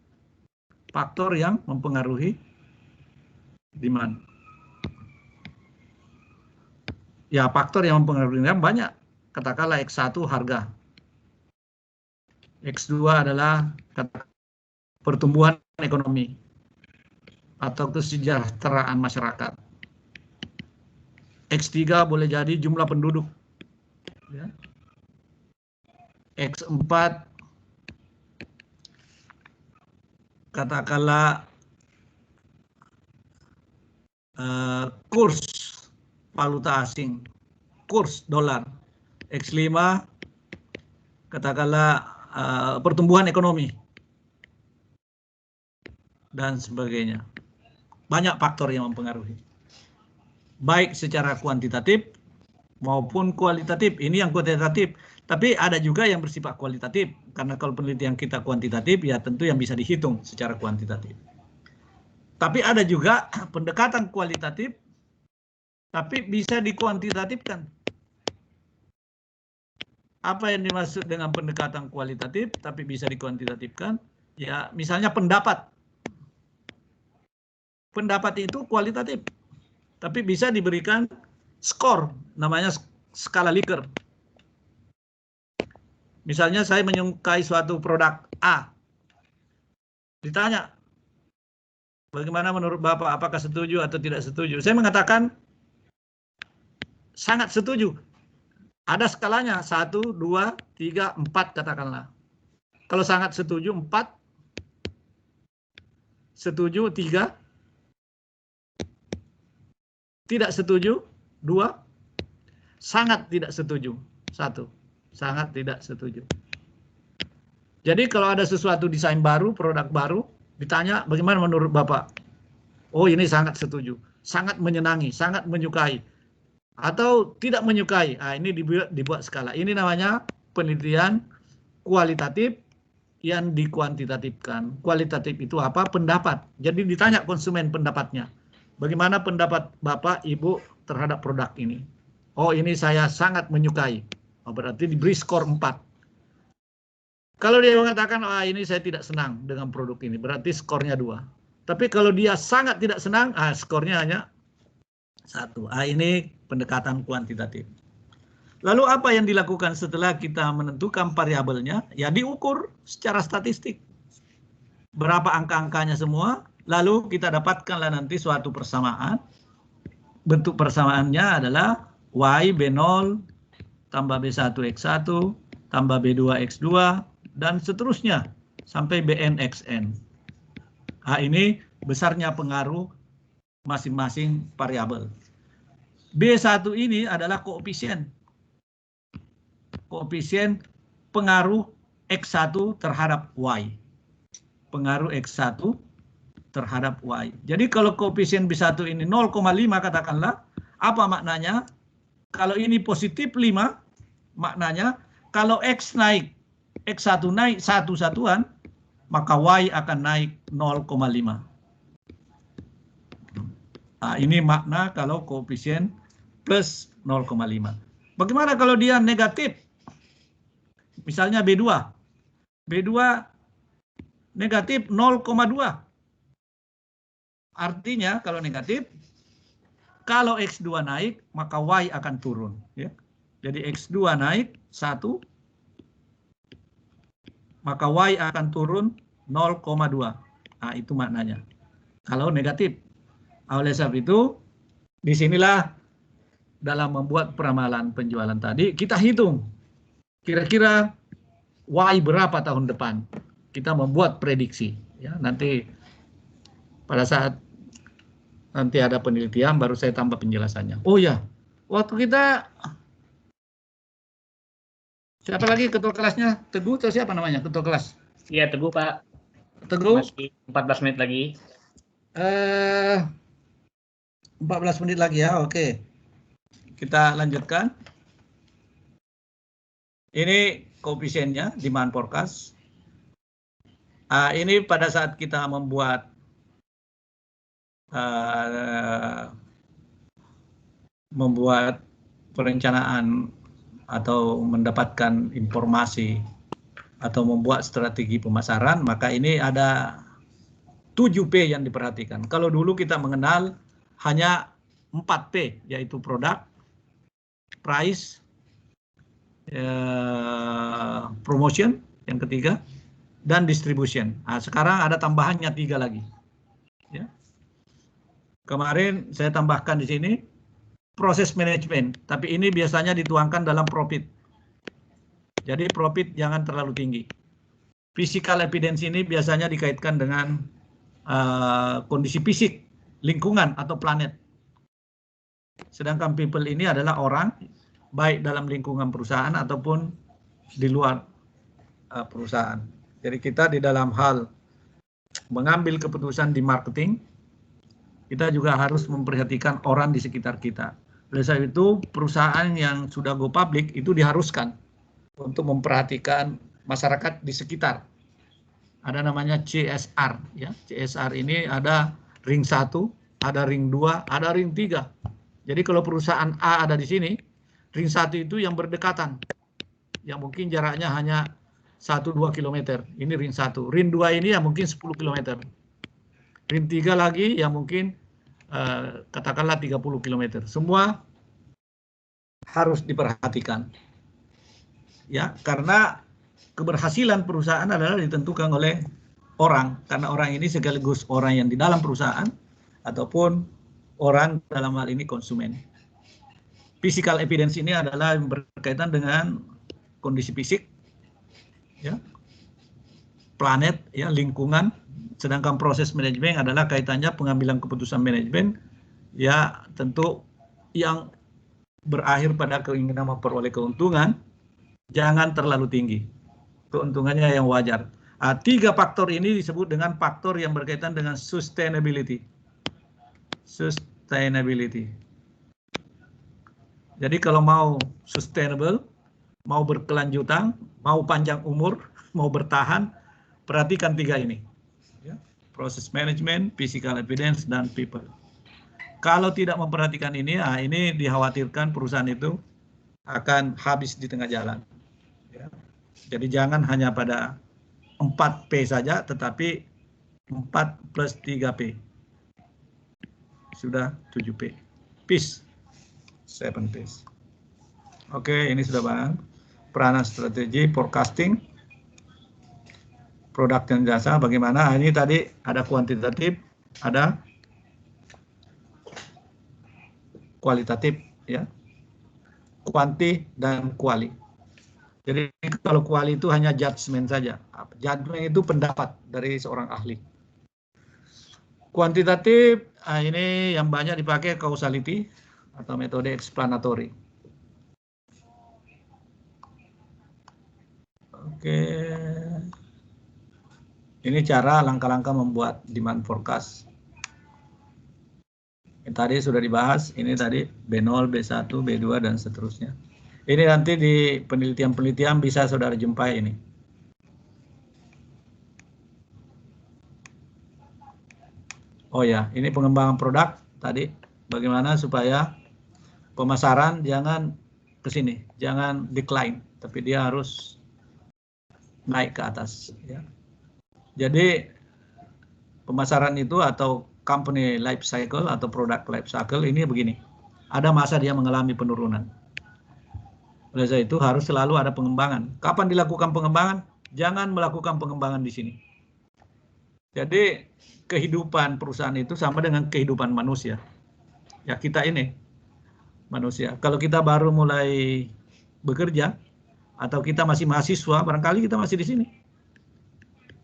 Faktor yang mempengaruhi demand. Ya, faktor yang mempengaruhi demand banyak. Katakanlah X1 harga. X2 adalah pertumbuhan ekonomi atau kesejahteraan masyarakat. X3 boleh jadi jumlah penduduk. Ya. X4 katakanlah kurs valuta asing, kurs dolar. X5 katakanlah pertumbuhan ekonomi dan sebagainya. Banyak faktor yang mempengaruhi. Baik secara kuantitatif maupun kualitatif. Ini yang kuantitatif. Tapi ada juga yang bersifat kualitatif. Karena kalau penelitian kita kuantitatif, ya tentu yang bisa dihitung secara kuantitatif. Tapi ada juga pendekatan kualitatif, tapi bisa dikuantitatifkan. Apa yang dimaksud dengan pendekatan kualitatif, tapi bisa dikuantitatifkan? Ya, misalnya pendapat. Pendapat itu kualitatif, tapi bisa diberikan skor, namanya skala Likert. Misalnya saya menyukai suatu produk A. Ditanya, bagaimana menurut Bapak, apakah setuju atau tidak setuju? Saya mengatakan, sangat setuju. Ada skalanya, 1, 2, 3, 4 katakanlah. Kalau sangat setuju, 4. Setuju, 3. Tidak setuju, 2. Sangat tidak setuju, 1. Sangat tidak setuju. Jadi kalau ada sesuatu desain baru, produk baru, ditanya bagaimana menurut Bapak? Oh, ini sangat setuju, sangat menyenangi, sangat menyukai. Atau tidak menyukai. Nah, ini dibuat skala. Ini namanya penelitian kualitatif yang dikuantitatifkan. Kualitatif itu apa? Pendapat. Jadi ditanya konsumen pendapatnya. Bagaimana pendapat Bapak, Ibu terhadap produk ini? Oh, ini saya sangat menyukai. Oh, berarti diberi skor 4. Kalau dia mengatakan, ini saya tidak senang dengan produk ini, berarti skornya 2. Tapi kalau dia sangat tidak senang, skornya hanya 1. Ini pendekatan kuantitatif. Lalu apa yang dilakukan setelah kita menentukan variabelnya? Ya diukur secara statistik. Berapa angka-angkanya semua, lalu kita dapatkanlah nanti suatu persamaan. Bentuk persamaannya adalah Y B0 tambah B1 X1 tambah B2 X2 dan seterusnya sampai Bn Xn. Nah, ini besarnya pengaruh masing-masing variabel. B1 ini adalah koefisien. Koefisien pengaruh X1 terhadap Y. Pengaruh X1 terhadap Y. Jadi kalau koefisien B1 ini 0,5 katakanlah, apa maknanya? Kalau ini positif 5, maknanya kalau X naik X1 naik 1 satuan, maka Y akan naik 0,5. Nah, ini makna kalau koefisien plus 0,5. Bagaimana kalau dia negatif? Misalnya B2. B2 negatif 0,2. Artinya kalau negatif, kalau X2 naik, maka Y akan turun. Ya. Jadi X2 naik 1, maka Y akan turun 0,2. Nah, itu maknanya. Kalau negatif. Oleh sebab itu, disinilah dalam membuat peramalan penjualan tadi, kita hitung kira-kira Y berapa tahun depan. Kita membuat prediksi. Ya, nanti pada saat nanti ada penelitian, baru saya tambah penjelasannya. Oh ya, waktu kita, siapa lagi ketua kelasnya? Teguh atau siapa namanya ketua kelas? Iya, Teguh, Pak. Teguh? Masih 14 menit lagi. 14 menit lagi ya, oke. Kita lanjutkan. Ini koefisiennya, demand forecast. Ini pada saat kita membuat perencanaan atau mendapatkan informasi atau membuat strategi pemasaran, maka ini ada 7P yang diperhatikan. Kalau dulu kita mengenal hanya 4P, yaitu produk, price, promotion, yang ketiga, dan distribution. Nah, sekarang ada tambahannya 3 lagi. Ya. Kemarin saya tambahkan di sini proses manajemen, tapi ini biasanya dituangkan dalam profit. Jadi profit jangan terlalu tinggi. Physical evidence ini biasanya dikaitkan dengan kondisi fisik, lingkungan atau planet. Sedangkan people ini adalah orang, baik dalam lingkungan perusahaan ataupun di luar perusahaan. Jadi kita di dalam hal mengambil keputusan di marketing, kita juga harus memperhatikan orang di sekitar kita. Oleh sebab itu, perusahaan yang sudah go public itu diharuskan untuk memperhatikan masyarakat di sekitar. Ada namanya CSR. Ya. CSR ini ada ring 1, ada ring 2, ada ring 3. Jadi kalau perusahaan A ada di sini, ring 1 itu yang berdekatan. Yang mungkin jaraknya hanya 1-2 km. Ini ring 1. Ring 2 ini yang mungkin 10 km. Ring 3 lagi yang mungkin katakanlah 30 km. Semua harus diperhatikan. Ya, karena keberhasilan perusahaan adalah ditentukan oleh orang. Karena orang ini sekaligus orang yang di dalam perusahaan ataupun orang dalam hal ini konsumen. Physical evidence ini adalah yang berkaitan dengan kondisi fisik, ya, planet, ya, lingkungan. Sedangkan proses manajemen adalah kaitannya pengambilan keputusan manajemen, ya tentu yang berakhir pada keinginan memperoleh keuntungan, jangan terlalu tinggi. Keuntungannya yang wajar. 3 faktor ini disebut dengan faktor yang berkaitan dengan sustainability. Sustainability. Jadi kalau mau sustainable, mau berkelanjutan, mau panjang umur, mau bertahan, perhatikan 3 ini. Proses manajemen, physical evidence, dan people. Kalau tidak memperhatikan ini, ini dikhawatirkan perusahaan itu akan habis di tengah jalan. Ya. Jadi jangan hanya pada 4P saja, tetapi 4 plus 3P. Sudah 7P. Peace. 7 P's. Oke, ini sudah Bang. Peranan strategi, forecasting, produk dan jasa bagaimana? Ini tadi ada kuantitatif, ada kualitatif, ya, kuanti dan kuali. Jadi kalau kuali itu hanya judgement saja. Judgement itu pendapat dari seorang ahli. Kuantitatif ini yang banyak dipakai causality atau metode explanatory. Oke. Ini cara langkah-langkah membuat demand forecast. Ini tadi sudah dibahas, ini tadi B0, B1, B2, dan seterusnya. Ini nanti di penelitian-penelitian bisa saudara jumpai ini. Oh ya, ini pengembangan produk tadi. Bagaimana supaya pemasaran jangan ke sini, jangan decline, tapi dia harus naik ke atas. Ya. Jadi pemasaran itu atau company life cycle atau product life cycle ini begini. Ada masa dia mengalami penurunan. Oleh sebab itu harus selalu ada pengembangan. Kapan dilakukan pengembangan? Jangan melakukan pengembangan di sini. Jadi kehidupan perusahaan itu sama dengan kehidupan manusia. Ya kita ini manusia. Kalau kita baru mulai bekerja atau kita masih mahasiswa, barangkali kita masih di sini.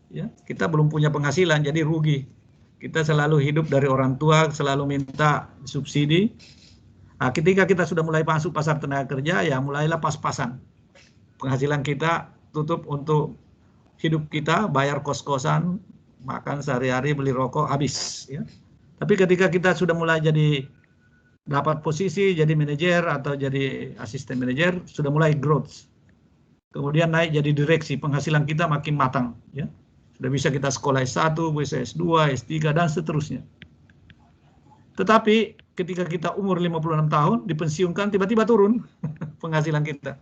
Ya, kita belum punya penghasilan, jadi rugi. Kita selalu hidup dari orang tua, selalu minta subsidi. Nah, ketika kita sudah mulai masuk pasar tenaga kerja, ya mulailah pas-pasan. Penghasilan kita tutup untuk hidup kita, bayar kos-kosan, makan sehari-hari, beli rokok, habis. Ya. Tapi ketika kita sudah mulai jadi dapat posisi, jadi manajer atau jadi asisten manajer, sudah mulai growth. Kemudian naik jadi direksi, penghasilan kita makin matang. Ya. Sudah bisa kita sekolah S1, bisa S2, S3, dan seterusnya. Tetapi ketika kita umur 56 tahun, dipensiunkan, tiba-tiba turun penghasilan kita.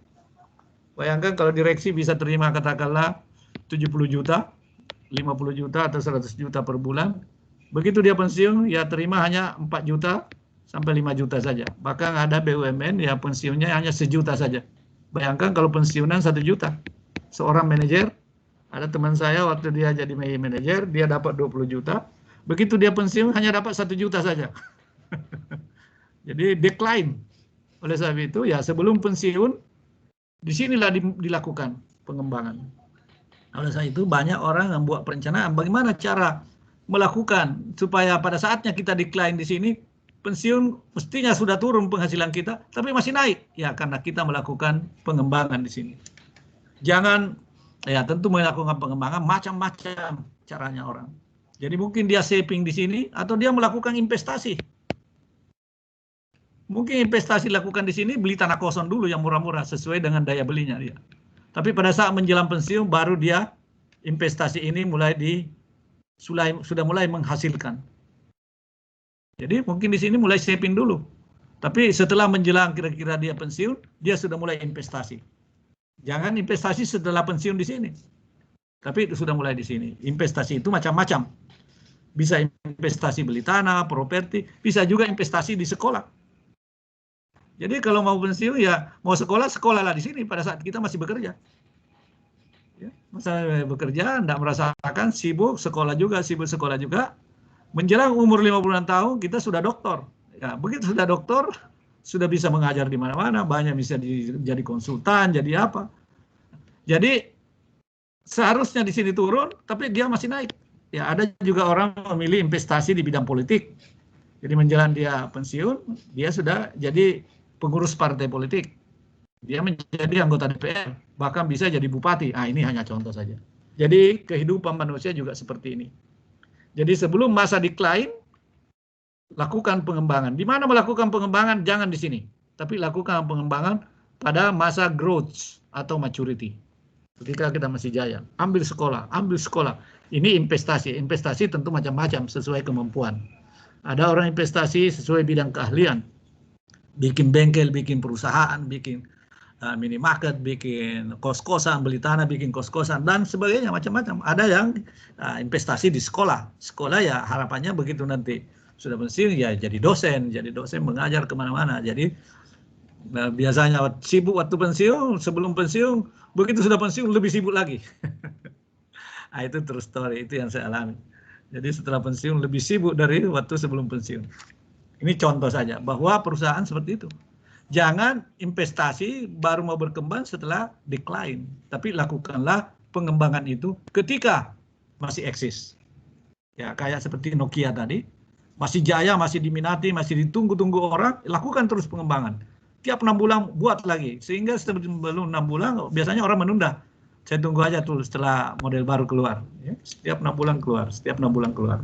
Bayangkan kalau direksi bisa terima katakanlah 70 juta, 50 juta atau 100 juta per bulan. Begitu dia pensiun, ya terima hanya 4 juta sampai 5 juta saja. Bahkan ada BUMN ya pensiunnya hanya 1 juta saja. Bayangkan kalau pensiunan 1 juta. Seorang manajer, ada teman saya waktu dia jadi manajer, dia dapat 20 juta. Begitu dia pensiun hanya dapat 1 juta saja. Jadi decline. Oleh sebab itu ya sebelum pensiun, disinilah dilakukan pengembangan. Oleh sebab itu banyak orang yang buat perencanaan bagaimana cara melakukan supaya pada saatnya kita decline di sini, pensiun mestinya sudah turun penghasilan kita, tapi masih naik. Ya karena kita melakukan pengembangan di sini. Jangan, ya tentu melakukan pengembangan macam-macam caranya orang. Jadi mungkin dia saving di sini atau dia melakukan investasi. Mungkin investasi dilakukan di sini, beli tanah kosong dulu yang murah-murah sesuai dengan daya belinya dia. Tapi pada saat menjelang pensiun baru dia investasi ini sudah mulai menghasilkan. Jadi mungkin di sini mulai saving dulu. Tapi setelah menjelang kira-kira dia pensiun, dia sudah mulai investasi. Jangan investasi setelah pensiun di sini. Tapi itu sudah mulai di sini. Investasi itu macam-macam. Bisa investasi beli tanah, properti, bisa juga investasi di sekolah. Jadi kalau mau pensiun ya mau sekolah, sekolahlah di sini pada saat kita masih bekerja. Ya, masa bekerja, tidak merasakan sibuk sekolah juga, Menjelang umur 56 tahun kita sudah doktor. Ya, begitu sudah doktor, sudah bisa mengajar di mana-mana, banyak bisa jadi konsultan, jadi apa. Jadi seharusnya di sini turun, tapi dia masih naik. Ya, ada juga orang memilih investasi di bidang politik. Jadi menjelang dia pensiun, dia sudah jadi pengurus partai politik. Dia menjadi anggota DPR, bahkan bisa jadi bupati. Ini hanya contoh saja. Jadi kehidupan manusia juga seperti ini. Jadi sebelum masa decline, lakukan pengembangan. Di mana melakukan pengembangan? Jangan di sini. Tapi lakukan pengembangan pada masa growth atau maturity. Ketika kita masih jaya. Ambil sekolah. Ini investasi. Investasi tentu macam-macam sesuai kemampuan. Ada orang investasi sesuai bidang keahlian. Bikin bengkel, bikin perusahaan, bikin minimarket, bikin kos-kosan, beli tanah, bikin kos-kosan, dan sebagainya, macam-macam. Ada yang investasi di sekolah. Sekolah ya harapannya begitu nanti sudah pensiun, ya jadi dosen mengajar kemana-mana. Jadi biasanya sibuk waktu pensiun, sebelum pensiun, begitu sudah pensiun lebih sibuk lagi. Itu true story, itu yang saya alami. Jadi setelah pensiun lebih sibuk dari waktu sebelum pensiun. Ini contoh saja bahwa perusahaan seperti itu. Jangan investasi baru mau berkembang setelah decline. Tapi lakukanlah pengembangan itu ketika masih eksis. Ya kayak seperti Nokia tadi. Masih jaya, masih diminati, masih ditunggu-tunggu orang. Lakukan terus pengembangan. Tiap 6 bulan buat lagi. Sehingga sebelum 6 bulan biasanya orang menunda. Saya tunggu aja tuh setelah model baru keluar. Ya, setiap 6 bulan keluar.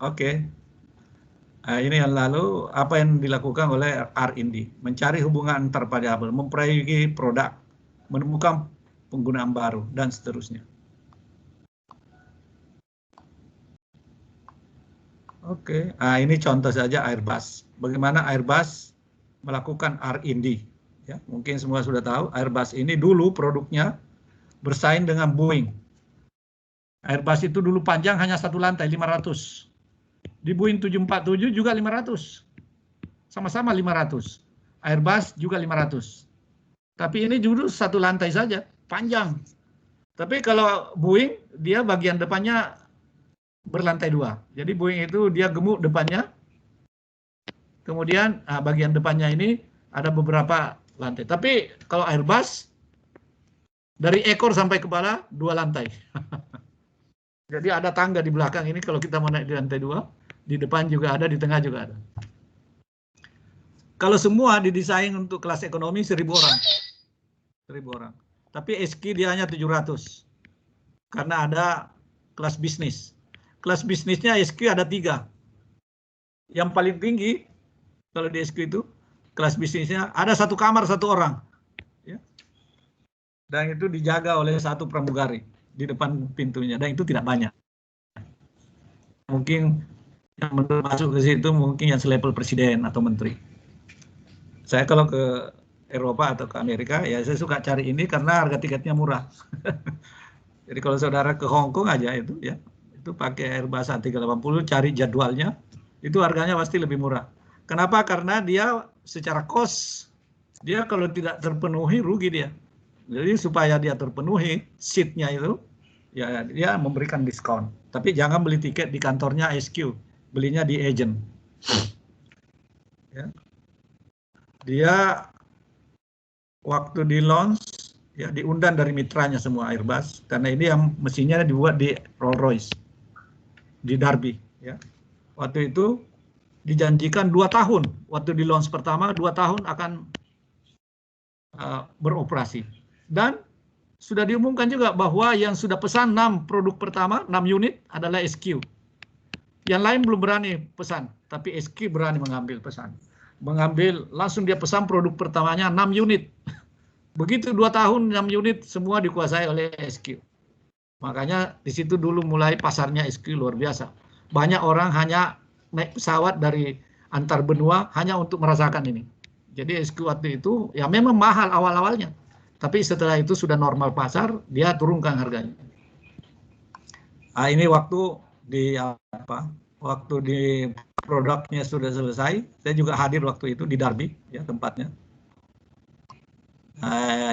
Oke. Ini yang lalu apa yang dilakukan oleh R&D, mencari hubungan antar variabel, memperbaiki produk, menemukan penggunaan baru dan seterusnya. Oke, nah ini contoh saja Airbus. Bagaimana Airbus melakukan R&D. Ya, mungkin semua sudah tahu Airbus ini dulu produknya bersaing dengan Boeing. Airbus itu dulu panjang hanya satu lantai 500. Di Boeing 747 juga 500. Sama-sama 500. Airbus juga 500. Tapi ini dulu satu lantai saja, panjang. Tapi kalau Boeing, dia bagian depannya berlantai 2. Jadi Boeing itu dia gemuk depannya. Kemudian bagian depannya ini ada beberapa lantai. Tapi kalau Airbus, dari ekor sampai kepala 2 lantai. Jadi ada tangga di belakang ini kalau kita mau naik di lantai 2. Di depan juga ada, di tengah juga ada. Kalau semua didesain untuk kelas ekonomi 1.000 orang. 1.000 orang. Tapi SQ dia hanya 700. Karena ada kelas bisnis. Kelas bisnisnya SQ ada 3. Yang paling tinggi, kalau di SQ itu, kelas bisnisnya ada 1 kamar 1 orang. Ya. Dan itu dijaga oleh 1 pramugari di depan pintunya. Dan itu tidak banyak. Mungkin yang masuk ke situ mungkin yang selevel presiden atau menteri. Saya kalau ke Eropa atau ke Amerika, ya saya suka cari ini karena harga tiketnya murah. Jadi kalau saudara ke Hong Kong aja itu ya, itu pakai Airbus A380, cari jadwalnya, itu harganya pasti lebih murah. Kenapa? Karena dia secara cost, dia kalau tidak terpenuhi rugi dia. Jadi supaya dia terpenuhi seatnya itu, ya dia memberikan diskon. Tapi jangan beli tiket di kantornya SQ, belinya di agent. Ya. Dia waktu di launch ya diundang dari mitranya semua Airbus karena ini yang mesinnya dibuat di Rolls-Royce di Derby ya. Waktu itu dijanjikan 2 tahun, waktu di launch pertama 2 tahun akan beroperasi. Dan sudah diumumkan juga bahwa yang sudah pesan 6 produk pertama, 6 unit adalah SQ. Yang lain belum berani pesan, tapi SQ berani mengambil pesan. Mengambil, langsung dia pesan produk pertamanya 6 unit. Begitu 2 tahun 6 unit semua dikuasai oleh SQ. Makanya di situ dulu mulai pasarnya SQ luar biasa. Banyak orang hanya naik pesawat dari antar benua hanya untuk merasakan ini. Jadi SQ waktu itu ya memang mahal awal-awalnya. Tapi setelah itu sudah normal pasar, dia turunkan harganya. Nah, ini waktu di apa? Waktu di produknya sudah selesai, saya juga hadir waktu itu di Derby ya tempatnya.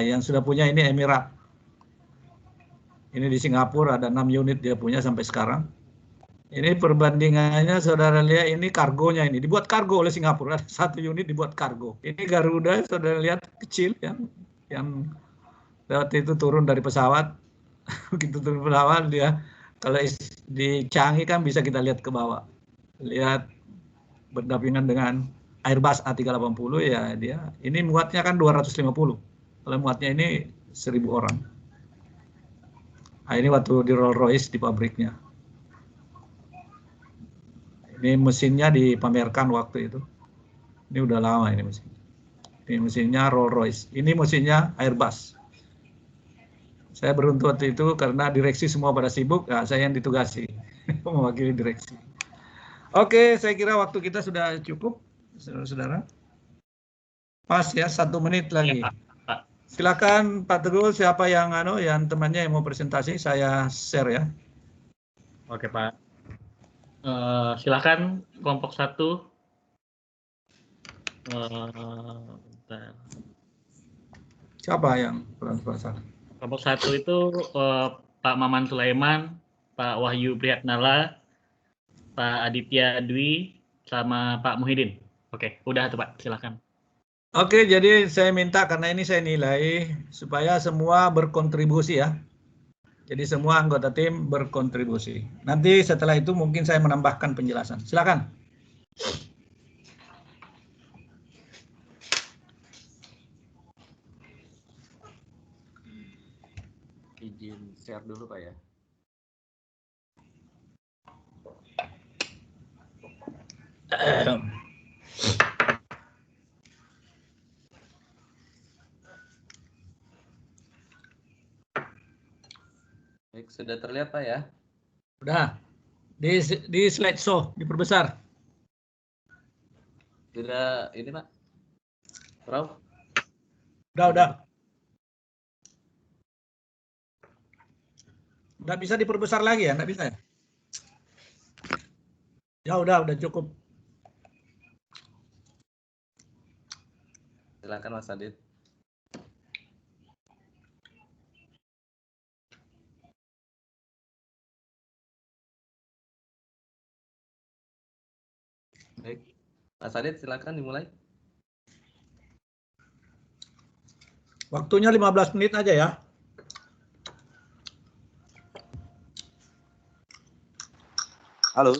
Yang sudah punya ini Emirat. Ini di Singapura ada 6 unit dia punya sampai sekarang. Ini perbandingannya saudara lihat ini kargonya ini dibuat kargo oleh Singapura. 1 unit dibuat kargo. Ini Garuda saudara lihat kecil ya, yang waktu itu turun dari pesawat. Begitu turun pesawat dia kalau di Changi kan bisa kita lihat ke bawah. Lihat berdampingan dengan Airbus A380 ya dia. Ini muatnya kan 250. Kalau muatnya ini 1.000 orang. Nah, ini waktu di Rolls-Royce di pabriknya. Ini mesinnya dipamerkan waktu itu. Ini udah lama ini mesin. Ini mesinnya Rolls-Royce. Ini mesinnya Airbus. Saya beruntung waktu itu karena direksi semua pada sibuk, ya saya yang ditugasi mewakili direksi. Oke, saya kira waktu kita sudah cukup, saudara-saudara. Pas ya, 1 menit lagi. Ya, Pak. Silakan Pak Teguh, siapa yang temannya yang mau presentasi, saya share ya. Oke Pak. Silakan kelompok 1. Bentar. Siapa yang presentasi? Kelompok 1 itu Pak Maman Sulaiman, Pak Wahyu Prihatnala, Pak Aditya Dwi, sama Pak Muhyiddin. Oke, udah tuh Pak, silakan. Oke, jadi saya minta karena ini saya nilai supaya semua berkontribusi ya. Jadi semua anggota tim berkontribusi. Nanti setelah itu mungkin saya menambahkan penjelasan. Silakan. Izin share dulu Pak ya. Baik, sudah terlihat Pak ya? Udah. Di slide show diperbesar. Sudah ini Pak. Prof. Udah. Nggak bisa diperbesar lagi ya? Nggak bisa ya? Ya udah cukup. Silakan Mas Adit. Baik. Mas Adit silakan dimulai. Waktunya 15 menit aja ya. Halo.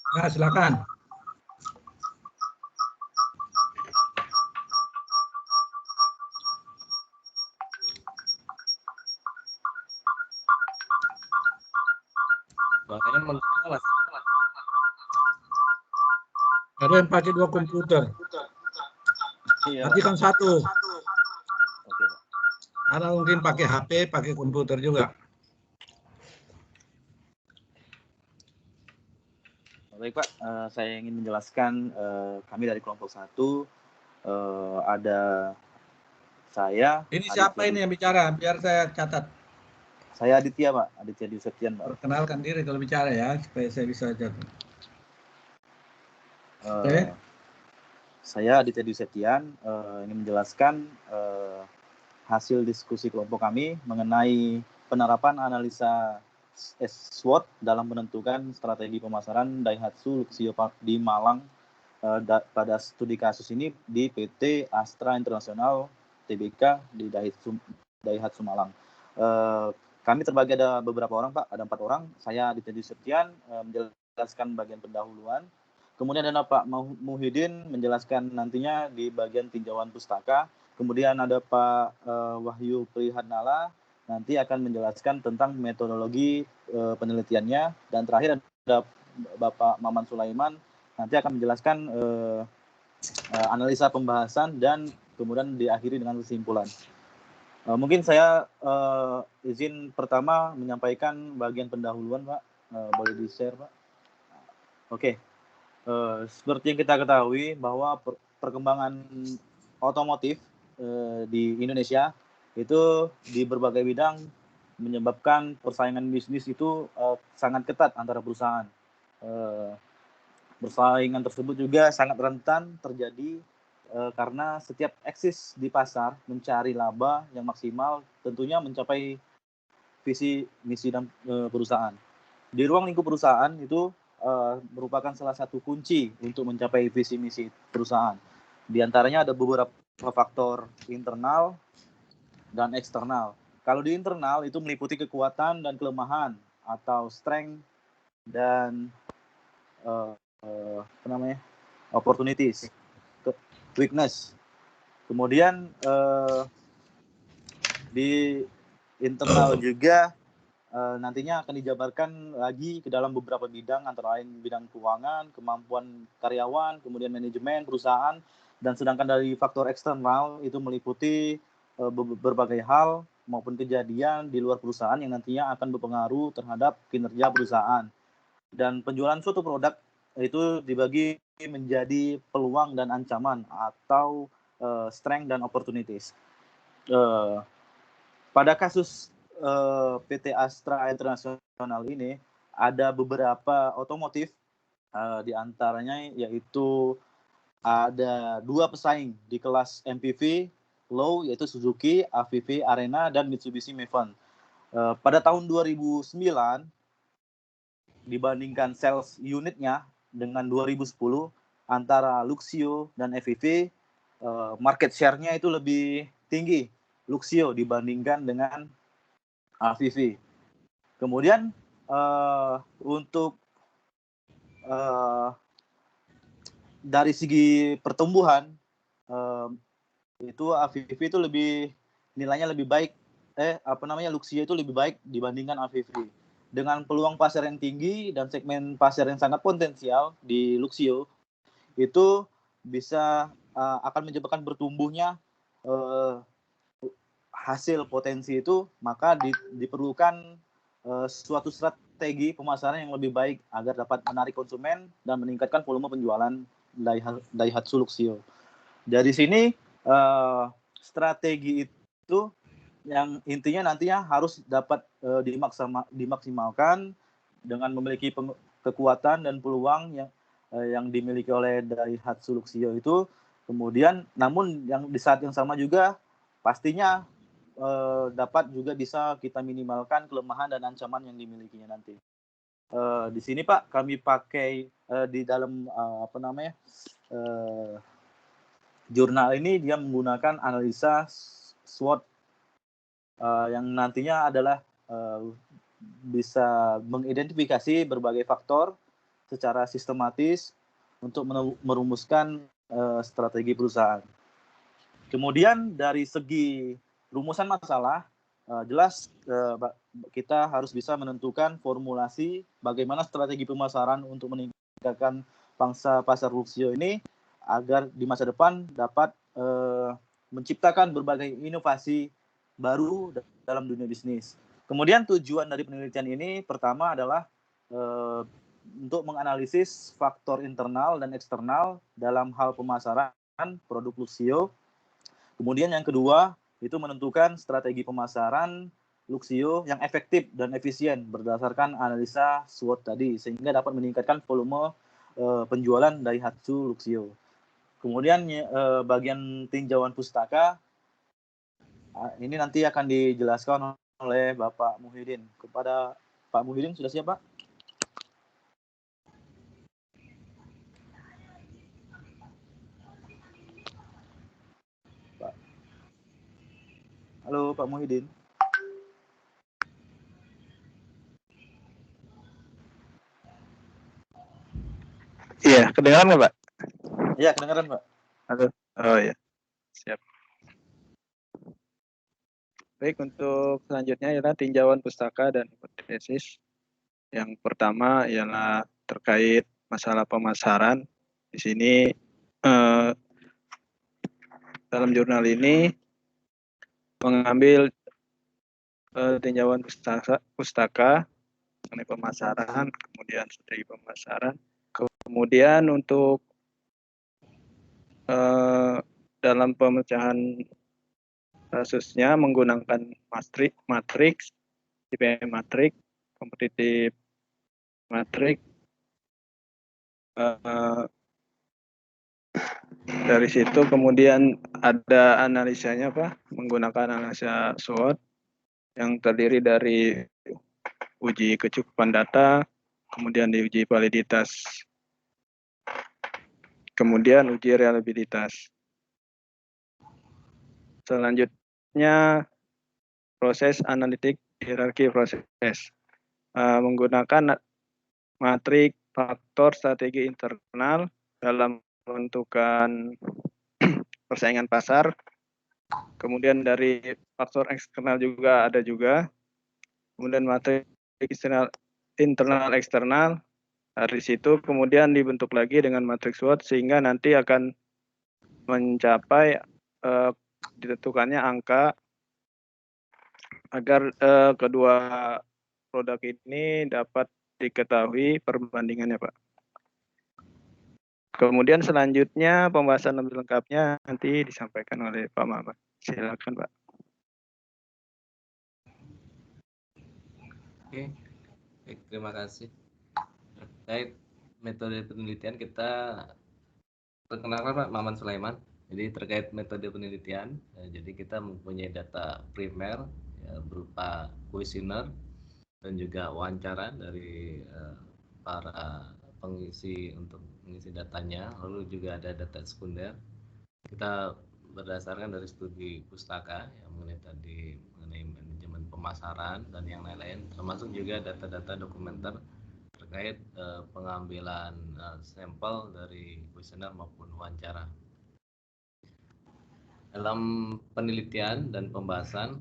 Nah, silakan. Makanya Mas. Ada yang pakai 2 komputer. Iya. Matikan 1. Oke, Pak. Ada mungkin pakai HP, pakai komputer juga. Baik Pak, saya ingin menjelaskan kami dari kelompok 1 ada saya. Ini siapa ini yang bicara? Biar saya catat. Saya Aditya Pak, Aditya Dwi Septian Pak. Perkenalkan diri kalau bicara ya, supaya saya bisa catat. Oke. Saya Aditya Dwi Septian ingin menjelaskan hasil diskusi kelompok kami mengenai penerapan analisa SWOT dalam menentukan strategi pemasaran Daihatsu Luxio di Malang pada studi kasus ini di PT Astra Internasional Tbk di Daihatsu Malang. Kami terbagi ada beberapa orang Pak, ada 4 orang. Saya Aditya Dwi Septian menjelaskan bagian pendahuluan. Kemudian ada Pak Muhyiddin menjelaskan nantinya di bagian tinjauan pustaka. Kemudian ada Pak Wahyu Prihatnala nanti akan menjelaskan tentang metodologi penelitiannya. Dan terakhir ada Bapak Maman Sulaiman nanti akan menjelaskan analisa pembahasan dan kemudian diakhiri dengan kesimpulan. Mungkin saya izin pertama menyampaikan bagian pendahuluan Pak. Boleh di-share Pak? Oke. Seperti yang kita ketahui bahwa perkembangan otomotif di Indonesia itu di berbagai bidang menyebabkan persaingan bisnis itu sangat ketat antara perusahaan. Persaingan tersebut juga sangat rentan terjadi karena setiap eksis di pasar mencari laba yang maksimal tentunya mencapai visi misi dan perusahaan. Di ruang lingkup perusahaan itu merupakan salah satu kunci untuk mencapai visi misi perusahaan. Di antaranya ada beberapa faktor internal dan eksternal. Kalau di internal itu meliputi kekuatan dan kelemahan atau strength dan opportunities, weakness. Kemudian di internal juga nantinya akan dijabarkan lagi ke dalam beberapa bidang, antara lain bidang keuangan, kemampuan karyawan, kemudian manajemen perusahaan, dan sedangkan dari faktor eksternal itu meliputi berbagai hal maupun kejadian di luar perusahaan yang nantinya akan berpengaruh terhadap kinerja perusahaan. Dan penjualan suatu produk itu dibagi menjadi peluang dan ancaman atau strength dan opportunities. Pada kasus PT Astra Internasional ini ada beberapa otomotif, di antaranya yaitu ada 2 pesaing di kelas MPV low yaitu Suzuki, AVV Arena dan Mitsubishi Maven. Pada tahun 2009 dibandingkan sales unitnya dengan 2010 antara Luxio dan AVV, market share-nya itu lebih tinggi Luxio dibandingkan dengan AVV. Kemudian untuk dari segi pertumbuhan itu AVV itu nilainya lebih baik, Luxio itu lebih baik dibandingkan AVV. Dengan peluang pasar yang tinggi dan segmen pasar yang sangat potensial di Luxio itu bisa akan menyebabkan bertumbuhnya hasil potensi itu, maka diperlukan suatu strategi pemasaran yang lebih baik agar dapat menarik konsumen dan meningkatkan volume penjualan Daihatsu Luxio. Dari sini strategi itu yang intinya nantinya harus dapat dimaksimalkan dengan memiliki kekuatan dan peluang yang dimiliki oleh Daihatsu Luxio itu. Kemudian namun yang di saat yang sama juga pastinya dapat juga bisa kita minimalkan kelemahan dan ancaman yang dimilikinya nanti. Di sini Pak, kami pakai di dalam jurnal ini dia menggunakan analisa SWOT yang nantinya adalah bisa mengidentifikasi berbagai faktor secara sistematis untuk merumuskan strategi perusahaan. Kemudian dari segi rumusan masalah, jelas kita harus bisa menentukan formulasi bagaimana strategi pemasaran untuk meningkatkan pangsa pasar Luxio ini agar di masa depan dapat menciptakan berbagai inovasi baru dalam dunia bisnis. Kemudian tujuan dari penelitian ini pertama adalah untuk menganalisis faktor internal dan eksternal dalam hal pemasaran produk Luxio. Kemudian yang kedua itu menentukan strategi pemasaran Luxio yang efektif dan efisien berdasarkan analisa SWOT tadi sehingga dapat meningkatkan volume penjualan Daihatsu Luxio. Kemudian bagian tinjauan pustaka ini nanti akan dijelaskan oleh Bapak Muhyiddin. Kepada Pak Muhyiddin sudah siap, Pak? Halo Pak Muhyiddin. Iya, kedengaran nggak Pak? Iya, kedengaran Pak. Halo. Oh ya, siap. Baik, untuk selanjutnya ialah tinjauan pustaka dan hipotesis. Yang pertama ialah terkait masalah pemasaran. Di sini dalam jurnal ini mengambil tinjauan pustaka mengenai pemasaran, kemudian strategi pemasaran, kemudian untuk dalam pemecahan kasusnya menggunakan matriks, IPM matriks, kompetitif matriks. Dari situ kemudian ada analisanya Pak, menggunakan analisa SWOT yang terdiri dari uji kecukupan data, kemudian diuji validitas, kemudian uji reliabilitas. Selanjutnya proses analitik hierarki proses menggunakan matrik faktor strategi internal dalam menentukan persaingan pasar. Kemudian dari faktor eksternal juga ada juga. Kemudian matrik internal eksternal. Dari situ kemudian dibentuk lagi dengan matriks SWOT sehingga nanti akan mencapai ditentukannya angka agar kedua produk ini dapat diketahui perbandingannya Pak. Kemudian selanjutnya pembahasan lebih lengkapnya nanti disampaikan oleh Pak Maman. Silakan Pak. Oke, baik, terima kasih. Terkait metode penelitian kita perkenalkan Pak Maman Sulaiman. Jadi terkait metode penelitian, jadi kita mempunyai data primer ya, berupa kuesioner dan juga wawancara dari para pengisi untuk mengisi datanya, lalu juga ada data sekunder. Kita berdasarkan dari studi pustaka yang mengenai manajemen pemasaran dan yang lain-lain, termasuk juga data-data dokumenter terkait pengambilan sampel dari kuesioner maupun wawancara. Dalam penelitian dan pembahasan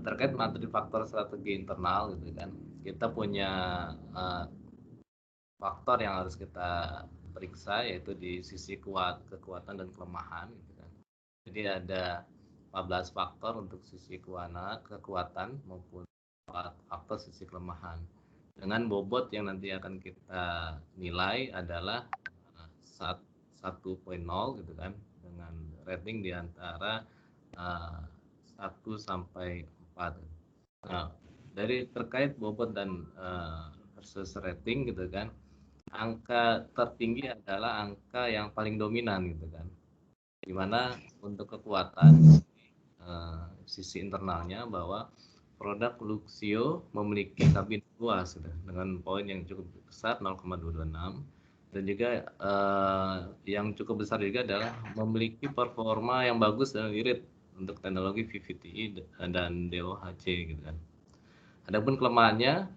terkait materi faktor strategi internal gitu kan, kita punya faktor yang harus kita periksa yaitu di sisi kekuatan dan kelemahan gitu kan. Jadi ada 14 faktor untuk sisi kekuatan maupun 4 faktor sisi kelemahan. Dengan bobot yang nanti akan kita nilai adalah 1.0 gitu kan, dengan rating di antara 1 sampai 4. Nah, dari terkait bobot dan versus rating gitu kan, angka tertinggi adalah angka yang paling dominan gitu kan, dimana untuk kekuatan sisi internalnya bahwa produk Luxio memiliki kabin luas gitu, dengan poin yang cukup besar 0,226, dan juga yang cukup besar juga adalah memiliki performa yang bagus dan irit untuk teknologi VVTi dan DOHC gitu kan. Adapun kelemahannya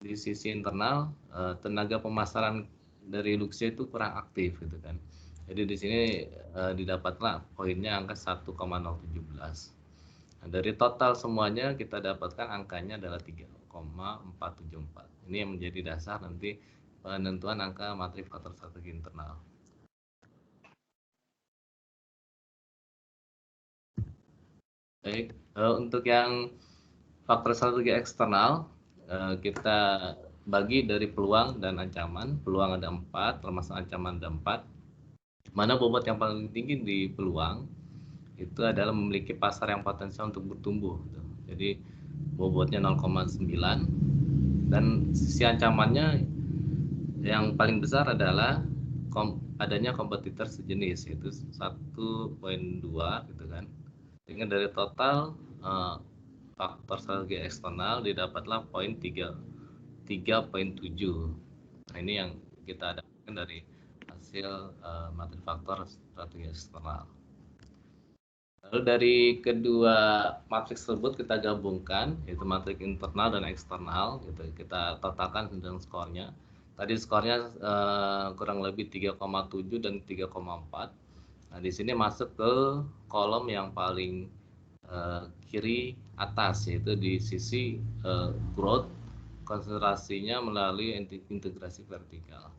di sisi internal, tenaga pemasaran dari Luxio itu kurang aktif gitu kan. Jadi di sini didapatlah poinnya angka 1,017. Nah, dari total semuanya kita dapatkan angkanya adalah 3,474. Ini yang menjadi dasar nanti penentuan angka matriks faktor strategi internal. Baik, untuk yang faktor strategi eksternal, kita bagi dari peluang dan ancaman. Peluang ada 4, termasuk ancaman ada 4. Mana bobot yang paling tinggi di peluang itu adalah memiliki pasar yang potensial untuk bertumbuh. Jadi bobotnya 0,9, dan sisi ancamannya yang paling besar adalah adanya kompetitor sejenis, yaitu 1.2 gitu kan. Sehingga dari total faktor strategi eksternal didapatlah poin 3,7. Nah, ini yang kita dapatkan dari hasil matriks faktor strategi eksternal. Lalu dari kedua matriks tersebut kita gabungkan, yaitu matriks internal dan eksternal, gitu. Kita totalkan dengan skornya. Tadi skornya kurang lebih 3,7 dan 3,4. Nah, di sini masuk ke kolom yang paling kiri atas, yaitu di sisi growth, konsentrasinya melalui integrasi vertikal.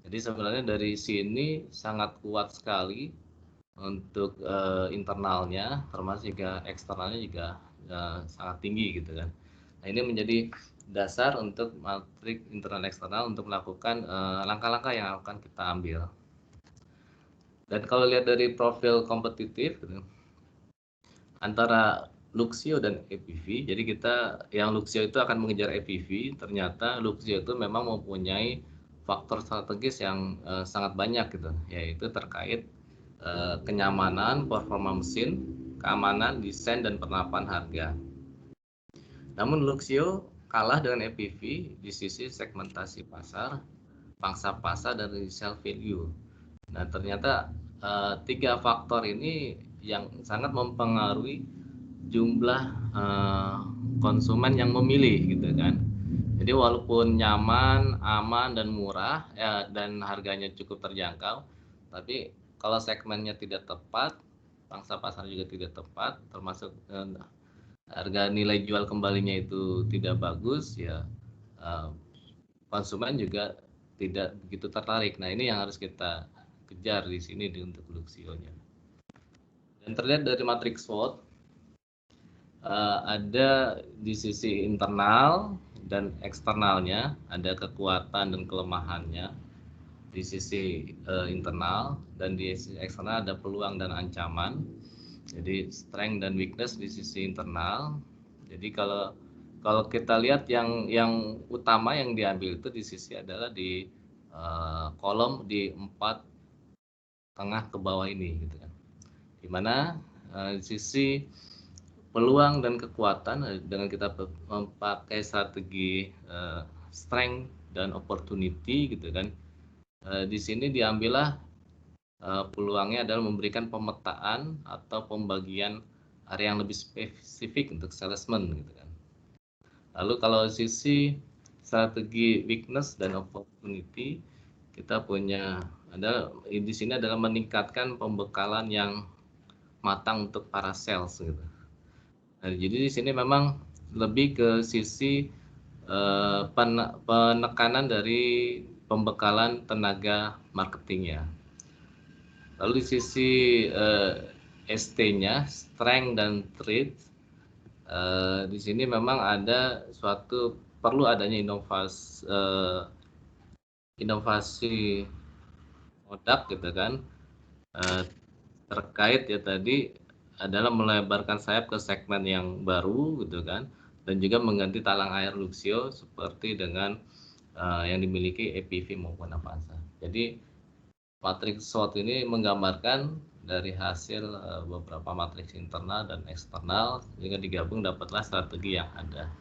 Jadi sebenarnya dari sini sangat kuat sekali untuk internalnya, termasuk juga eksternalnya juga sangat tinggi gitu kan. Nah, ini menjadi dasar untuk matriks internal eksternal untuk melakukan langkah-langkah yang akan kita ambil. Dan kalau lihat dari profil kompetitif gitu, antara Luxio dan EPV, jadi kita yang Luxio itu akan mengejar EPV, ternyata Luxio itu memang mempunyai faktor strategis yang sangat banyak gitu, yaitu terkait kenyamanan, performa mesin, keamanan, desain, dan penerapan harga. Namun Luxio kalah dengan EPV di sisi segmentasi pasar, pangsa pasar, dan resale value. Nah, ternyata 3 faktor ini yang sangat mempengaruhi jumlah konsumen yang memilih gitu kan. Jadi walaupun nyaman, aman, dan murah ya, dan harganya cukup terjangkau, tapi kalau segmennya tidak tepat, pangsa pasar juga tidak tepat, termasuk harga nilai jual kembalinya itu tidak bagus, ya konsumen juga tidak begitu tertarik. Nah, ini yang harus kita kejar di sini untuk Luxio-nya. Dan terlihat dari matriks SWOT, ada di sisi internal dan eksternalnya, ada kekuatan dan kelemahannya di sisi internal, dan di sisi eksternal ada peluang dan ancaman. Jadi strength dan weakness di sisi internal. Jadi kalau kita lihat yang utama yang diambil itu di sisi adalah di kolom di 4 tengah ke bawah ini gitu kan. Dimana di sisi peluang dan kekuatan dengan kita memakai strategi strength dan opportunity gitu kan. Di sini diambillah peluangnya adalah memberikan pemetaan atau pembagian area yang lebih spesifik untuk salesman gitu kan. Lalu kalau sisi strategi weakness dan opportunity, kita punya di sini adalah meningkatkan pembekalan yang matang untuk para sales gitu. Nah, jadi di sini memang lebih ke sisi penekanan dari pembekalan tenaga marketingnya. Lalu di sisi ST-nya, strength dan trade, Di sini memang ada perlu adanya inovasi produk gitu kan, terkait ya tadi adalah melebarkan sayap ke segmen yang baru gitu kan, dan juga mengganti talang air Luxio seperti dengan yang dimiliki EPV maupun Avanza. Jadi matriks SWOT ini menggambarkan dari hasil beberapa matriks internal dan eksternal, jika digabung dapatlah strategi yang ada.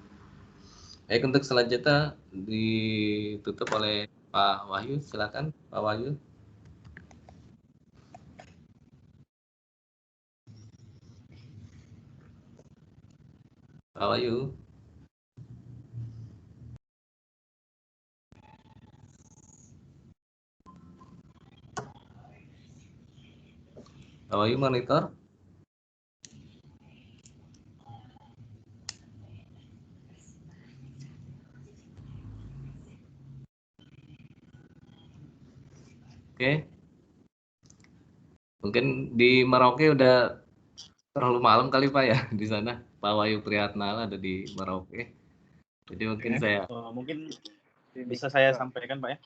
Baik, untuk selanjutnya ditutup oleh Pak Wahyu. Silakan Pak Wahyu. Pak Wahyu. Pak Wahyu monitor. Oke. Mungkin di Merauke udah terlalu malam kali Pak ya di sana. Pak Wahyu Prihatnala ada di Merauke. Jadi mungkin mungkin bisa saya sampaikan Pak ya.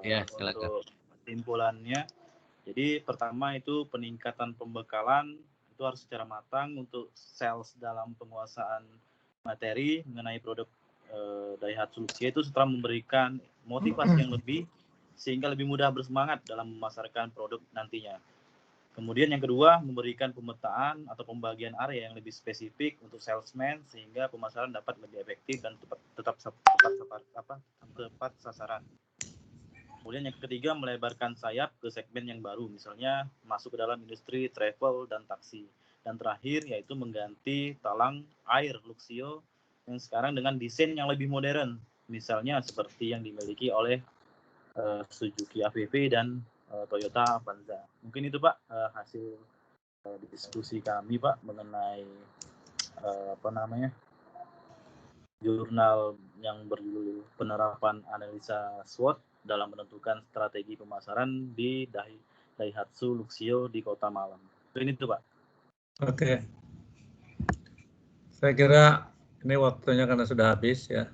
Ya, silakan. Untuk kesimpulannya, jadi pertama itu peningkatan pembekalan itu harus secara matang untuk sales dalam penguasaan materi mengenai produk Daihatsu Luxia itu setelah memberikan motivasi yang lebih sehingga lebih mudah bersemangat dalam memasarkan produk nantinya. Kemudian yang kedua, memberikan pemetaan atau pembagian area yang lebih spesifik untuk salesman sehingga pemasaran dapat lebih efektif dan tepat sasaran. Kemudian yang ketiga, melebarkan sayap ke segmen yang baru, misalnya masuk ke dalam industri travel dan taksi. Dan terakhir yaitu mengganti talang air Luxio yang sekarang dengan desain yang lebih modern, misalnya seperti yang dimiliki oleh Suzuki AVV dan Toyota Avanza. Mungkin itu Pak hasil diskusi kami Pak mengenai jurnal yang berjudul penerapan analisa SWOT dalam menentukan strategi pemasaran di Daihatsu Luxio di Kota Malang. Ini tuh Pak. Oke. Saya kira ini waktunya karena sudah habis ya.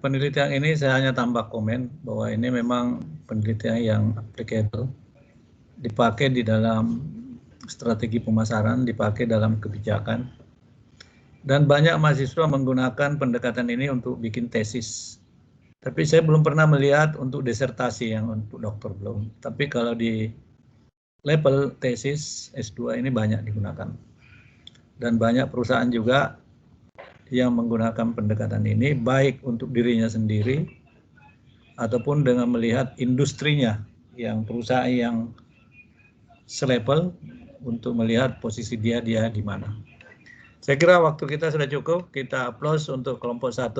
Penelitian ini saya hanya tambah komen bahwa ini memang penelitian yang applicable, dipakai di dalam strategi pemasaran, dipakai dalam kebijakan, dan banyak mahasiswa menggunakan pendekatan ini untuk bikin tesis. Tapi saya belum pernah melihat untuk disertasi yang untuk dokter belum. Tapi kalau di level tesis S2 ini banyak digunakan. Dan banyak perusahaan juga yang menggunakan pendekatan ini baik untuk dirinya sendiri ataupun dengan melihat industrinya, yang perusahaan yang selevel untuk melihat posisi dia di mana. Saya kira waktu kita sudah cukup, kita aplaus untuk kelompok 1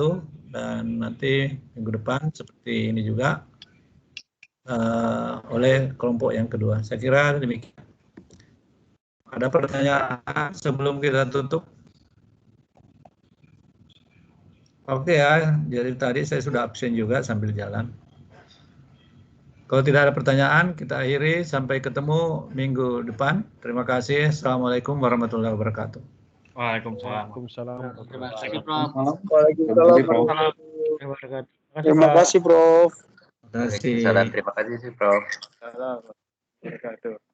dan nanti minggu depan seperti ini juga oleh kelompok yang kedua. Saya kira demikian. Ada pertanyaan sebelum kita tutup? Oke ya, jadi tadi saya sudah absen juga sambil jalan. Kalau tidak ada pertanyaan, kita akhiri. Sampai ketemu minggu depan. Terima kasih. Assalamualaikum warahmatullahi wabarakatuh. Waalaikumsalam. Terima kasih, Prof. Terima kasih, Prof. Terima kasih. Terima kasih Prof. Assalamualaikum warahmatullahi wabarakatuh.